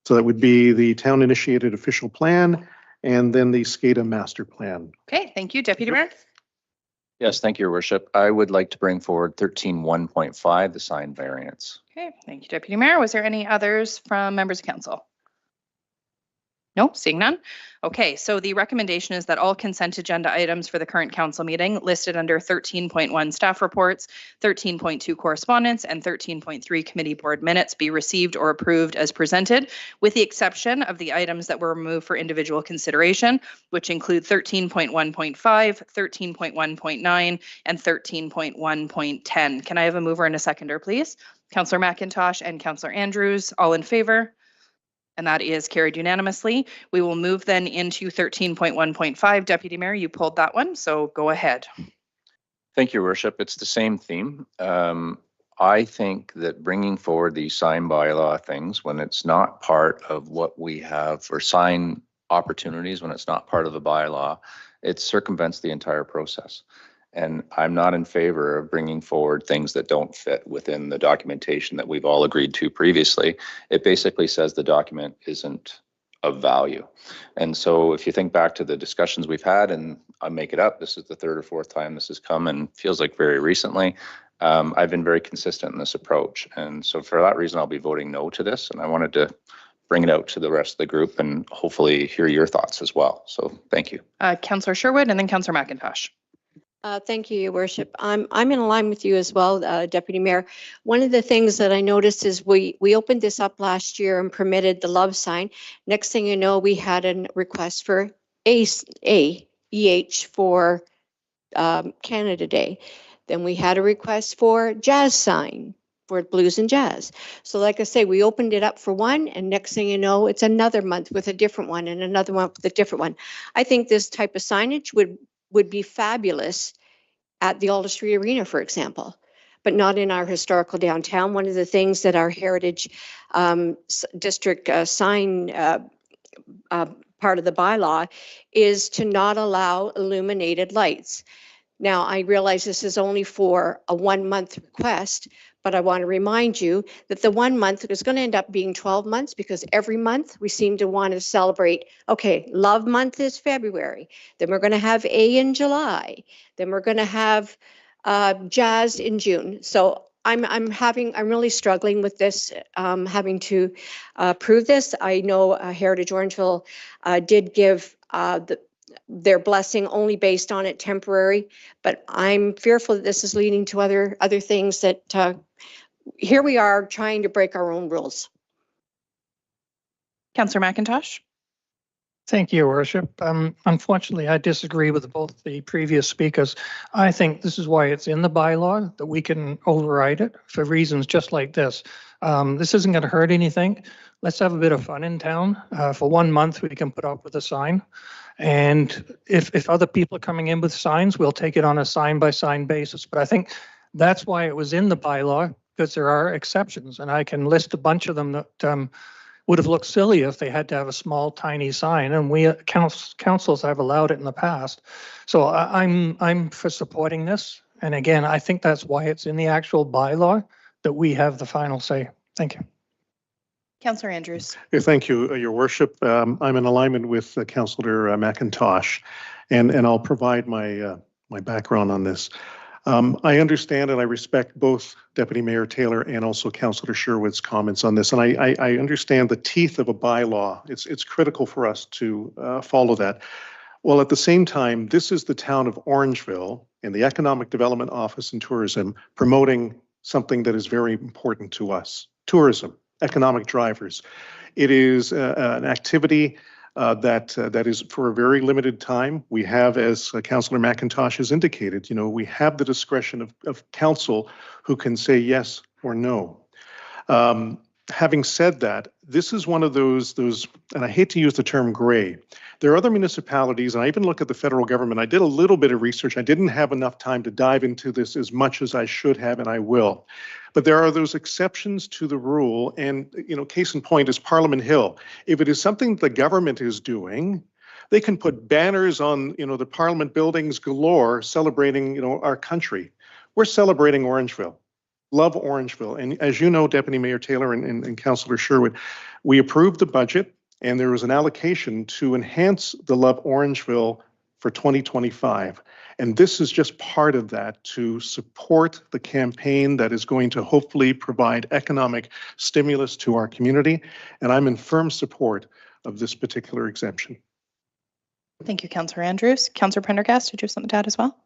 So that would be the town initiated official plan and then the SCADA master plan. Okay, thank you. Deputy Mayor. Yes, thank you, Your Worship. I would like to bring forward 13.1.5, the sign variance. Okay, thank you, Deputy Mayor. Was there any others from members of council? No, seeing none. Okay, so the recommendation is that all consent agenda items for the current council meeting listed under 13.1 staff reports, 13.2 correspondence, and 13.3 committee board minutes be received or approved as presented, with the exception of the items that were removed for individual consideration, which include 13.1.5, 13.1.9, and 13.1.10. Can I have a mover and a seconder, please? Councillor McIntosh and Councillor Andrews, all in favor? And that is carried unanimously. We will move then into 13.1.5. Deputy Mayor, you pulled that one, so go ahead. Thank you, Your Worship. It's the same theme. I think that bringing forward these sign bylaw things when it's not part of what we have for sign opportunities, when it's not part of the bylaw, it circumvents the entire process. And I'm not in favor of bringing forward things that don't fit within the documentation that we've all agreed to previously. It basically says the document isn't of value. And so if you think back to the discussions we've had, and I make it up, this is the third or fourth time this has come and feels like very recently, I've been very consistent in this approach. And so for that reason, I'll be voting no to this. And I wanted to bring it out to the rest of the group and hopefully hear your thoughts as well. So thank you. Councillor Sherwood and then Councillor McIntosh. Thank you, Your Worship. I'm in line with you as well, Deputy Mayor. One of the things that I noticed is we opened this up last year and permitted the love sign. Next thing you know, we had a request for EH for Canada Day. Then we had a request for jazz sign for blues and jazz. So like I say, we opened it up for one, and next thing you know, it's another month with a different one and another one with a different one. I think this type of signage would be fabulous at the Alder Street Arena, for example, but not in our historical downtown. One of the things that our Heritage District sign part of the bylaw is to not allow illuminated lights. Now, I realize this is only for a 1 month request, but I want to remind you that the 1 month is going to end up being 12 months because every month we seem to want to celebrate. Okay, Love Month is February. Then we're going to have A in July. Then we're going to have Jazz in June. So I'm really struggling with this, having to approve this. I know Heritage Orangeville did give their blessing only based on it temporary, but I'm fearful that this is leading to other things that here we are trying to break our own rules. Councillor McIntosh. Thank you, Your Worship. Unfortunately, I disagree with both the previous speakers. I think this is why it's in the bylaw, that we can override it for reasons just like this. This isn't going to hurt anything. Let's have a bit of fun in town. For 1 month, we can put up with a sign. And if other people are coming in with signs, we'll take it on a sign-by-sign basis. But I think that's why it was in the bylaw, because there are exceptions. And I can list a bunch of them that would have looked silly if they had to have a small, tiny sign. And we councils have allowed it in the past. So I'm for supporting this. And again, I think that's why it's in the actual bylaw, that we have the final say. Thank you. Councillor Andrews. Thank you, Your Worship. I'm in alignment with Councillor McIntosh, and I'll provide my background on this. I understand and I respect both Deputy Mayor Taylor and also Councillor Sherwood's comments on this, and I understand the teeth of a bylaw. It's critical for us to follow that. Well, at the same time, this is the town of Orangeville and the Economic Development Office and Tourism promoting something that is very important to us: tourism. Economic drivers. It is an activity that is for a very limited time. We have, as Councillor McIntosh has indicated, we have the discretion of council who can say yes or no. Having said that, this is one of those, and I hate to use the term gray. There are other municipalities, and I even look at the federal government. I did a little bit of research. I didn't have enough time to dive into this as much as I should have, and I will. But there are those exceptions to the rule, and case in point is Parliament Hill. If it is something the government is doing, they can put banners on the Parliament buildings galore celebrating our country. We're celebrating Orangeville. Love Orangeville. And as you know, Deputy Mayor Taylor and Councillor Sherwood, we approved the budget, and there was an allocation to enhance the Love Orangeville for 2025. And this is just part of that to support the campaign that is going to hopefully provide economic stimulus to our community. And I'm in firm support of this particular exemption. Thank you, Councillor Andrews. Councillor Prendergast, did you have something to add as well?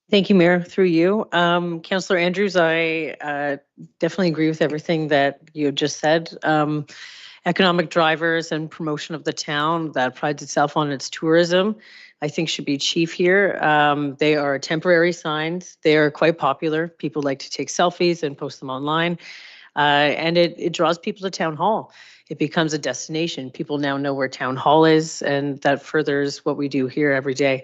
Thank you, Mayor, through you. Councillor Andrews, I definitely agree with everything that you just said. Economic drivers and promotion of the town that prides itself on its tourism, I think should be chief here. They are temporary signs. They are quite popular. People like to take selfies and post them online. And it draws people to Town Hall. It becomes a destination. People now know where Town Hall is, and that furthers what we do here every day.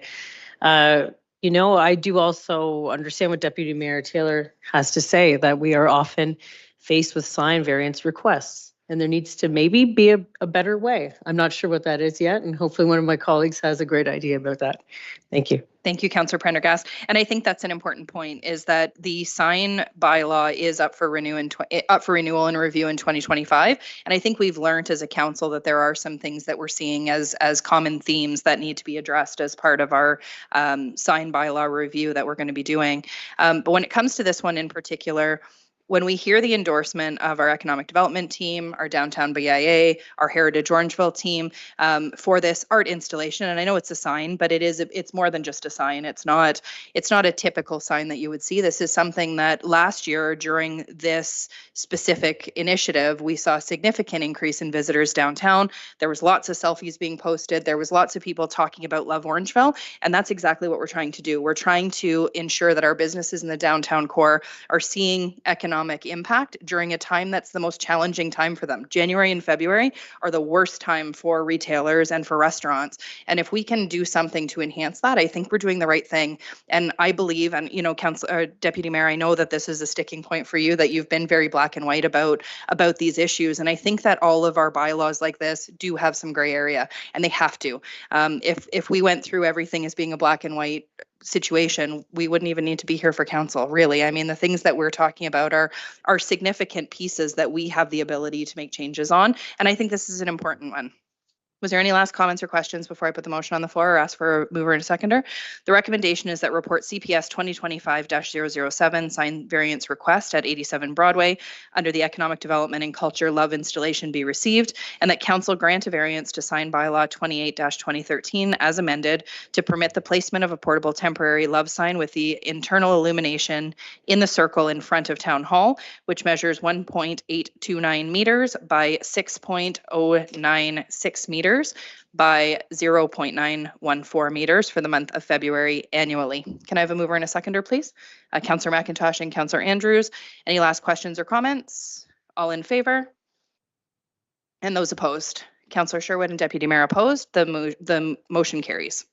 You know, I do also understand what Deputy Mayor Taylor has to say, that we are often faced with sign variance requests, and there needs to maybe be a better way. I'm not sure what that is yet, and hopefully one of my colleagues has a great idea about that. Thank you. Thank you, Councillor Prendergast. And I think that's an important point, is that the sign bylaw is up for renewal and review in 2025. And I think we've learned as a council that there are some things that we're seeing as common themes that need to be addressed as part of our sign bylaw review that we're going to be doing. But when it comes to this one in particular, when we hear the endorsement of our economic development team, our downtown BIA, our Heritage Orangeville team for this art installation, and I know it's a sign, but it's more than just a sign. It's not a typical sign that you would see. This is something that last year during this specific initiative, we saw a significant increase in visitors downtown. There was lots of selfies being posted. There was lots of people talking about Love Orangeville, and that's exactly what we're trying to do. We're trying to ensure that our businesses in the downtown core are seeing economic impact during a time that's the most challenging time for them. January and February are the worst time for retailers and for restaurants. And if we can do something to enhance that, I think we're doing the right thing. And I believe, and you know, Deputy Mayor, I know that this is a sticking point for you, that you've been very black and white about these issues. And I think that all of our bylaws like this do have some gray area, and they have to. If we went through everything as being a black and white situation, we wouldn't even need to be here for council, really. I mean, the things that we're talking about are significant pieces that we have the ability to make changes on, and I think this is an important one. Was there any last comments or questions before I put the motion on the floor or ask for a mover and a seconder? The recommendation is that report CPS 2025-007 sign variance request at 87 Broadway under the Economic Development and Culture Love installation be received, and that council grant a variance to sign bylaw 28-2013 as amended to permit the placement of a portable temporary love sign with the internal illumination in the circle in front of Town Hall, which measures 1.829 meters by 6.096 meters by 0.914 meters for the month of February annually. Can I have a mover and a seconder, please? Councillor McIntosh and Councillor Andrews. Any last questions or comments? All in favor? And those opposed? Councillor Sherwood and Deputy Mayor opposed. The motion carries.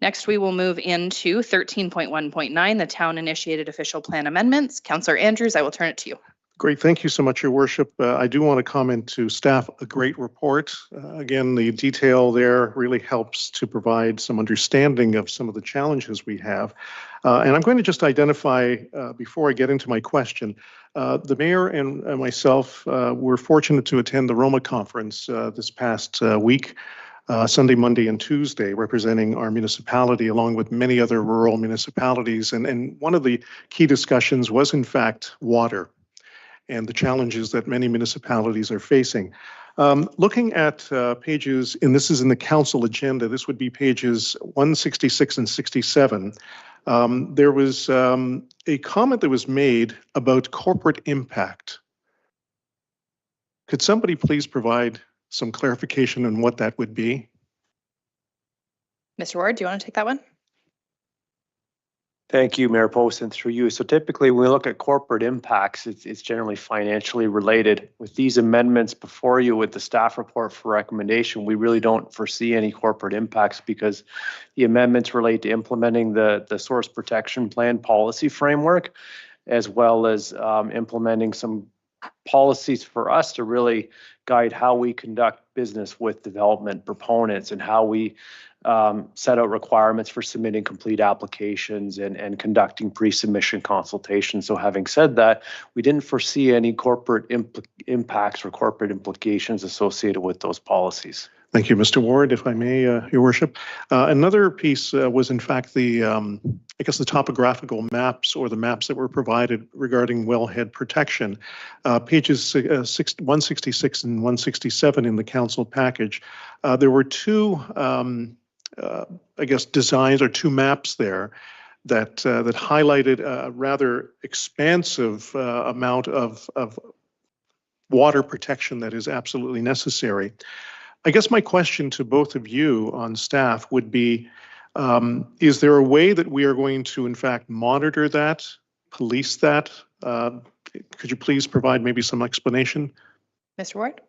Next, we will move into 13.1.9, the town initiated official plan amendments. Councillor Andrews, I will turn it to you. Great. Thank you so much, Your Worship. I do want to comment to staff, a great report. Again, the detail there really helps to provide some understanding of some of the challenges we have. And I'm going to just identify, before I get into my question, the mayor and myself were fortunate to attend the Roma conference this past week. Sunday, Monday, and Tuesday, representing our municipality along with many other rural municipalities. And one of the key discussions was, in fact, water and the challenges that many municipalities are facing. Looking at pages, and this is in the council agenda, this would be pages 166 and 67. There was a comment that was made about corporate impact. Could somebody please provide some clarification on what that would be? Mr. Ward, do you want to take that one? Thank you, Mayor Poston, through you. So typically when we look at corporate impacts, it's generally financially related. With these amendments before you with the staff report for recommendation, we really don't foresee any corporate impacts because the amendments relate to implementing the source protection plan policy framework, as well as implementing some policies for us to really guide how we conduct business with development proponents and how we set out requirements for submitting complete applications and conducting pre-submission consultations. So having said that, we didn't foresee any corporate impacts or corporate implications associated with those policies. Thank you, Mr. Ward, if I may, Your Worship. Another piece was in fact the, I guess the topographical maps or the maps that were provided regarding wellhead protection. Pages 166 and 167 in the council package. There were two, I guess, designs or two maps there that highlighted a rather expansive amount of water protection that is absolutely necessary. I guess my question to both of you on staff would be, is there a way that we are going to, in fact, monitor that, police that? Could you please provide maybe some explanation? Mr. Ward?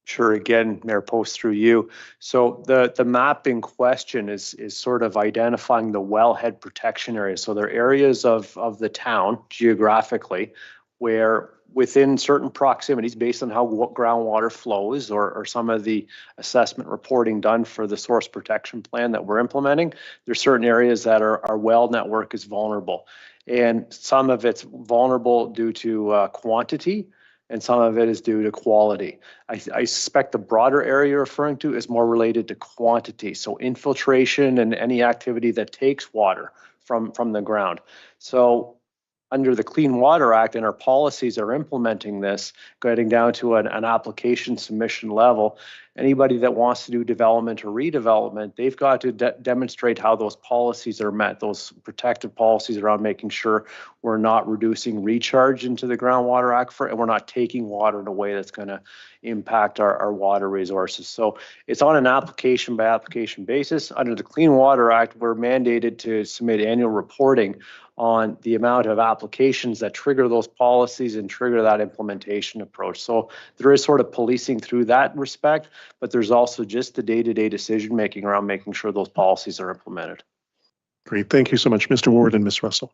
Sure. Again, Mayor Post, through you. So the map in question is sort of identifying the wellhead protection areas. So they're areas of the town geographically where within certain proximities based on how groundwater flows or some of the assessment reporting done for the source protection plan that we're implementing, there's certain areas that our well network is vulnerable. And some of it's vulnerable due to quantity, and some of it is due to quality. I suspect the broader area you're referring to is more related to quantity. So infiltration and any activity that takes water from the ground. So under the Clean Water Act and our policies are implementing this, getting down to an application submission level, anybody that wants to do development or redevelopment, they've got to demonstrate how those policies are met, those protective policies around making sure we're not reducing recharge into the groundwater aquifer and we're not taking water in a way that's going to impact our water resources. So it's on an application by application basis. Under the Clean Water Act, we're mandated to submit annual reporting on the amount of applications that trigger those policies and trigger that implementation approach. So there is sort of policing through that respect, but there's also just the day-to-day decision-making around making sure those policies are implemented. Great. Thank you so much, Mr. Ward and Ms. Russell.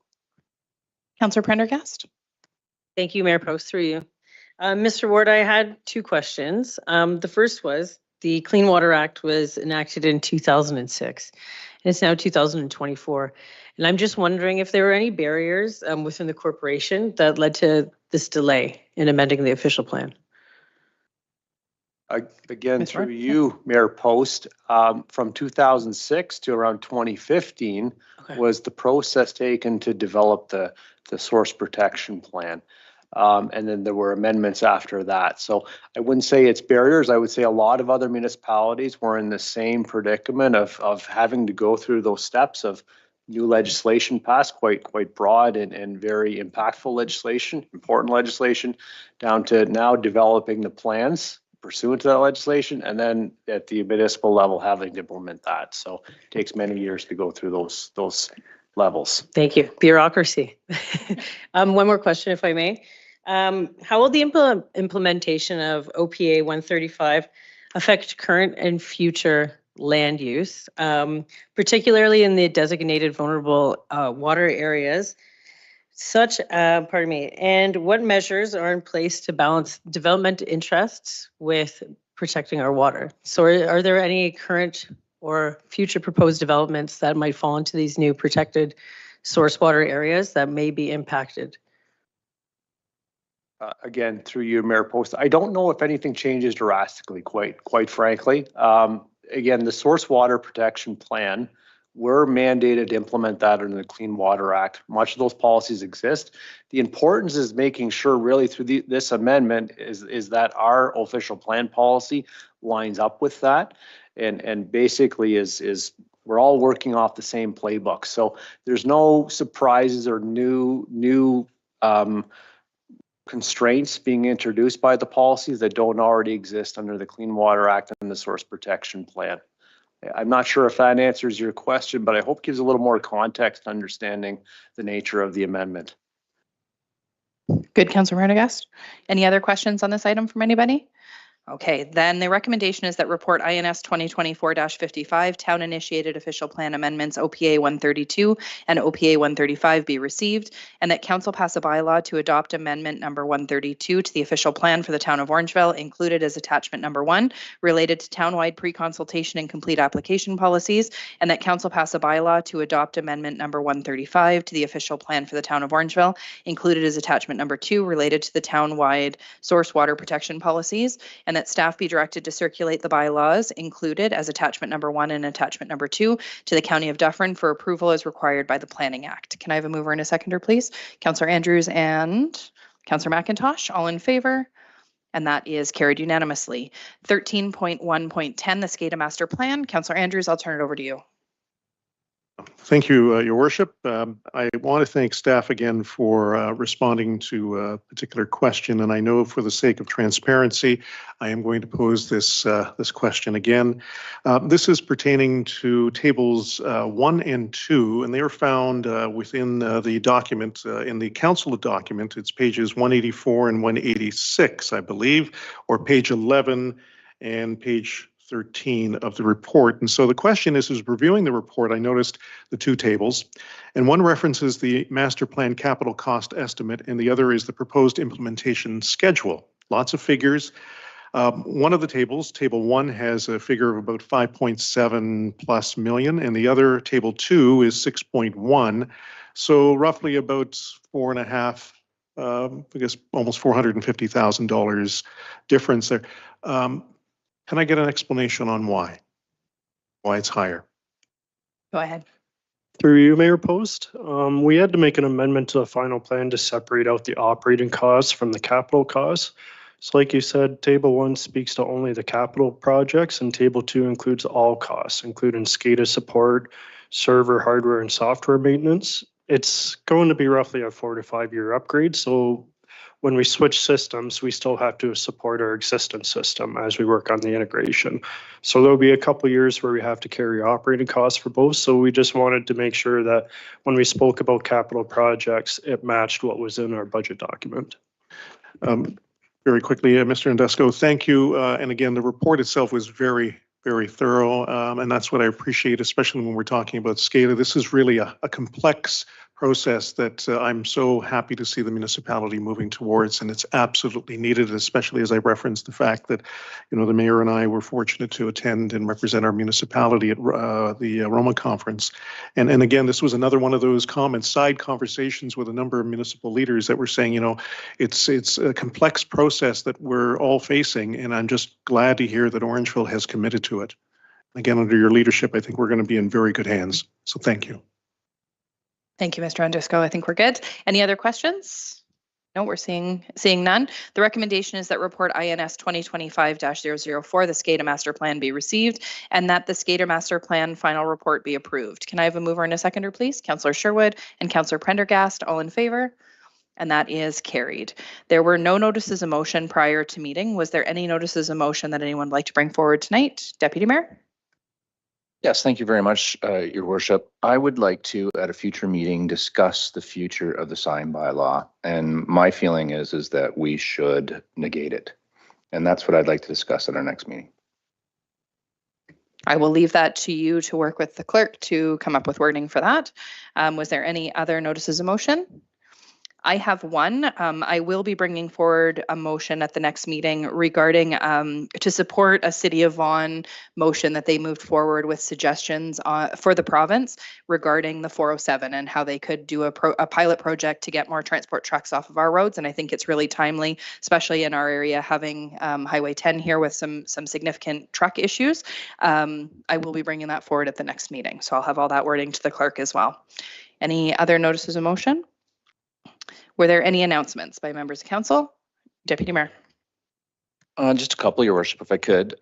Councillor Prendergast? Thank you, Mayor Post, through you. Mr. Ward, I had two questions. The first was the Clean Water Act was enacted in 2006, and it's now 2024. And I'm just wondering if there were any barriers within the corporation that led to this delay in amending the official plan. Again, through you, Mayor Post, from 2006 to around 2015 was the process taken to develop the source protection plan. And then there were amendments after that. So I wouldn't say it's barriers. I would say a lot of other municipalities were in the same predicament of having to go through those steps of new legislation passed, quite broad and very impactful legislation, important legislation, down to now developing the plans pursuant to that legislation, and then at the municipal level having to implement that. So it takes many years to go through those levels. Thank you. Bureaucracy. One more question, if I may. How will the implementation of OPA 135 affect current and future land use, particularly in the designated vulnerable water areas, and what measures are in place to balance development interests with protecting our water? So are there any current or future proposed developments that might fall into these new protected source water areas that may be impacted? Again, through you, Mayor Post, I don't know if anything changes drastically, quite frankly. Again, the source water protection plan, we're mandated to implement that under the Clean Water Act. Much of those policies exist. The importance is making sure really through this amendment is that our official plan policy lines up with that and basically is we're all working off the same playbook. So there's no surprises or new constraints being introduced by the policies that don't already exist under the Clean Water Act and the Source Protection Plan. I'm not sure if that answers your question, but I hope gives a little more context understanding the nature of the amendment. Good, Councillor Prendergast. Any other questions on this item from anybody? Okay, then the recommendation is that report INS 2024-55 Town Initiated Official Plan Amendments OPA 132 and OPA 135 be received, and that council pass a bylaw to adopt amendment number 132 to the official plan for the town of Orangeville, included as attachment number 1, related to townwide pre-consultation and complete application policies, and that council pass a bylaw to adopt amendment number 135 to the official plan for the town of Orangeville, included as attachment number 2, related to the townwide source water protection policies, and that staff be directed to circulate the bylaws included as attachment number 1 and attachment number 2 to the County of Dufferin for approval as required by the Planning Act. Can I have a mover and a seconder, please? Councillor Andrews and Councillor McIntosh, all in favor? And that is carried unanimously. 13.1.10, the SCADA Master Plan. Councillor Andrews, I'll turn it over to you. Thank you, Your Worship. I want to thank staff again for responding to a particular question, and I know for the sake of transparency, I am going to pose this question again. This is pertaining to tables 1 and 2, and they are found within the document, in the council document. It's pages 184 and 186, I believe, or page 11 and page 13 of the report. And so the question is reviewing the report, I noticed the two tables, and one references the master plan capital cost estimate, and the other is the proposed implementation schedule. Lots of figures. One of the tables, table 1, has a figure of about 5.7 plus million, and the other, table 2, is 6.1. So roughly about 4.5, I guess almost $450,000 difference there. Can I get an explanation on why it's higher? Go ahead. Through you, Mayor Post. We had to make an amendment to the final plan to separate out the operating costs from the capital costs. So like you said, table 1 speaks to only the capital projects, and table 2 includes all costs, including SCADA support, server hardware and software maintenance. It's going to be roughly a 4 to 5 year upgrade. So when we switch systems, we still have to support our existing system as we work on the integration. So there'll be a couple of years where we have to carry operating costs for both. So we just wanted to make sure that when we spoke about capital projects, it matched what was in our budget document. Very quickly, Mr. Indesco, thank you. And again, the report itself was very, very thorough. And that's what I appreciate, especially when we're talking about SCADA. This is really a complex process that I'm so happy to see the municipality moving towards, and it's absolutely needed, especially as I referenced the fact that, you know, the mayor and I were fortunate to attend and represent our municipality at the Roma conference. And again, this was another one of those side conversations with a number of municipal leaders that were saying, you know, it's a complex process that we're all facing, and I'm just glad to hear that Orangeville has committed to it. Again, under your leadership, I think we're going to be in very good hands. So thank you. Thank you, Mr. Andrisco. I think we're good. Any other questions? No, we're seeing none. The recommendation is that report INS 2025-004, the SCADA Master Plan, be received, and that the SCADA Master Plan final report be approved. Can I have a mover and a seconder, please? Councillor Sherwood and Councillor Prendergast, all in favor? And that is carried. There were no notices of motion prior to meeting. Was there any notices of motion that anyone would like to bring forward tonight? Deputy Mayor? Yes, thank you very much, Your Worship. I would like to, at a future meeting, discuss the future of the sign bylaw. And my feeling is that we should negate it. And that's what I'd like to discuss at our next meeting. I will leave that to you to work with the clerk to come up with wording for that. Was there any other notices of motion? I have one. I will be bringing forward a motion at the next meeting regarding to support a City of Vaughan motion that they moved forward with suggestions for the province regarding the 407 and how they could do a pilot project to get more transport trucks off of our roads. And I think it's really timely, especially in our area, having Highway 10 here with some significant truck issues. I will be bringing that forward at the next meeting. So I'll have all that wording to the clerk as well. Any other notices of motion? Were there any announcements by members of council? Deputy Mayor. Just a couple, Your Worship, if I could.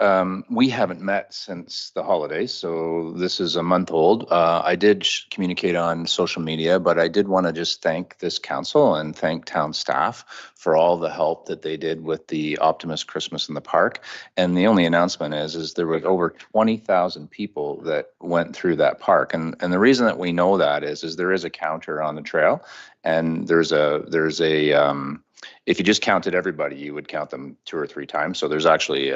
We haven't met since the holidays, so this is a month old. I did communicate on social media, but I did want to just thank this council and thank town staff for all the help that they did with the Optimus Christmas in the Park. And the only announcement is there were over 20,000 people that went through that park. And the reason that we know that is there is a counter on the trail, and there's a if you just counted everybody, you would count them 2 or 3 times. So there's actually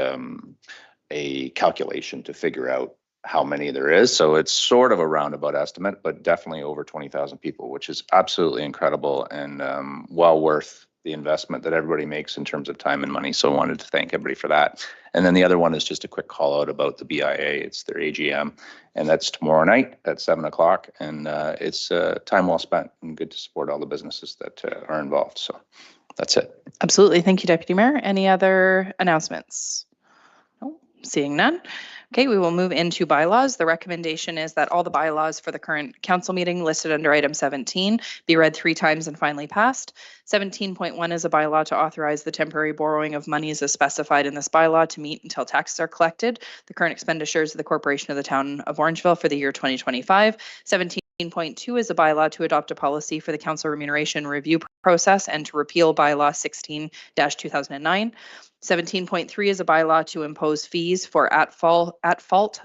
a calculation to figure out how many there is. So it's sort of a roundabout estimate, but definitely over 20,000 people, which is absolutely incredible and well worth the investment that everybody makes in terms of time and money. So I wanted to thank everybody for that. And then the other one is just a quick call out about the BIA. It's their AGM, and that's tomorrow night at 7 o'clock. And it's time well spent and good to support all the businesses that are involved. So that's it. Absolutely. Thank you, Deputy Mayor. Any other announcements? No, seeing none. Okay, we will move into bylaws. The recommendation is that all the bylaws for the current council meeting listed under item 17 be read 3 times and finally passed. 17.1 is a bylaw to authorize the temporary borrowing of monies as specified in this bylaw to meet until taxes are collected the current expenditures of the Corporation of the Town of Orangeville for the year 2025. 17.2 is a bylaw to adopt a policy for the council remuneration review process and to repeal bylaw 16-2009. 17.3 is a bylaw to impose fees for at fault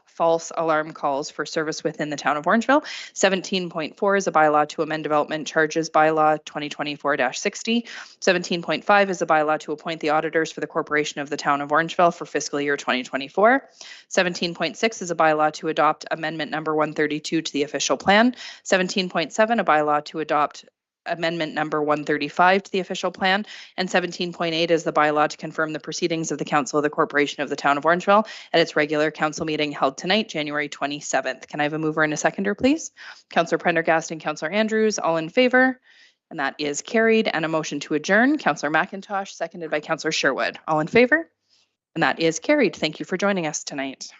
false alarm calls for service within the town of Orangeville. 17.4 is a bylaw to amend development charges bylaw 2024-60. 17.5 is a bylaw to appoint the auditors for the Corporation of the Town of Orangeville for fiscal year 2024. 17.6 is a bylaw to adopt amendment number 132 to the official plan. 17.7, a bylaw to adopt amendment number 135 to the official plan, and 17.8 is the bylaw to confirm the proceedings of the Council of the Corporation of the Town of Orangeville at its regular council meeting held tonight, January 27th. Can I have a mover and a seconder, please? Councillor Prendergast and Councillor Andrews, all in favor? And that is carried. And a motion to adjourn, Councillor McIntosh, seconded by Councillor Sherwood. All in favor? And that is carried. Thank you for joining us tonight.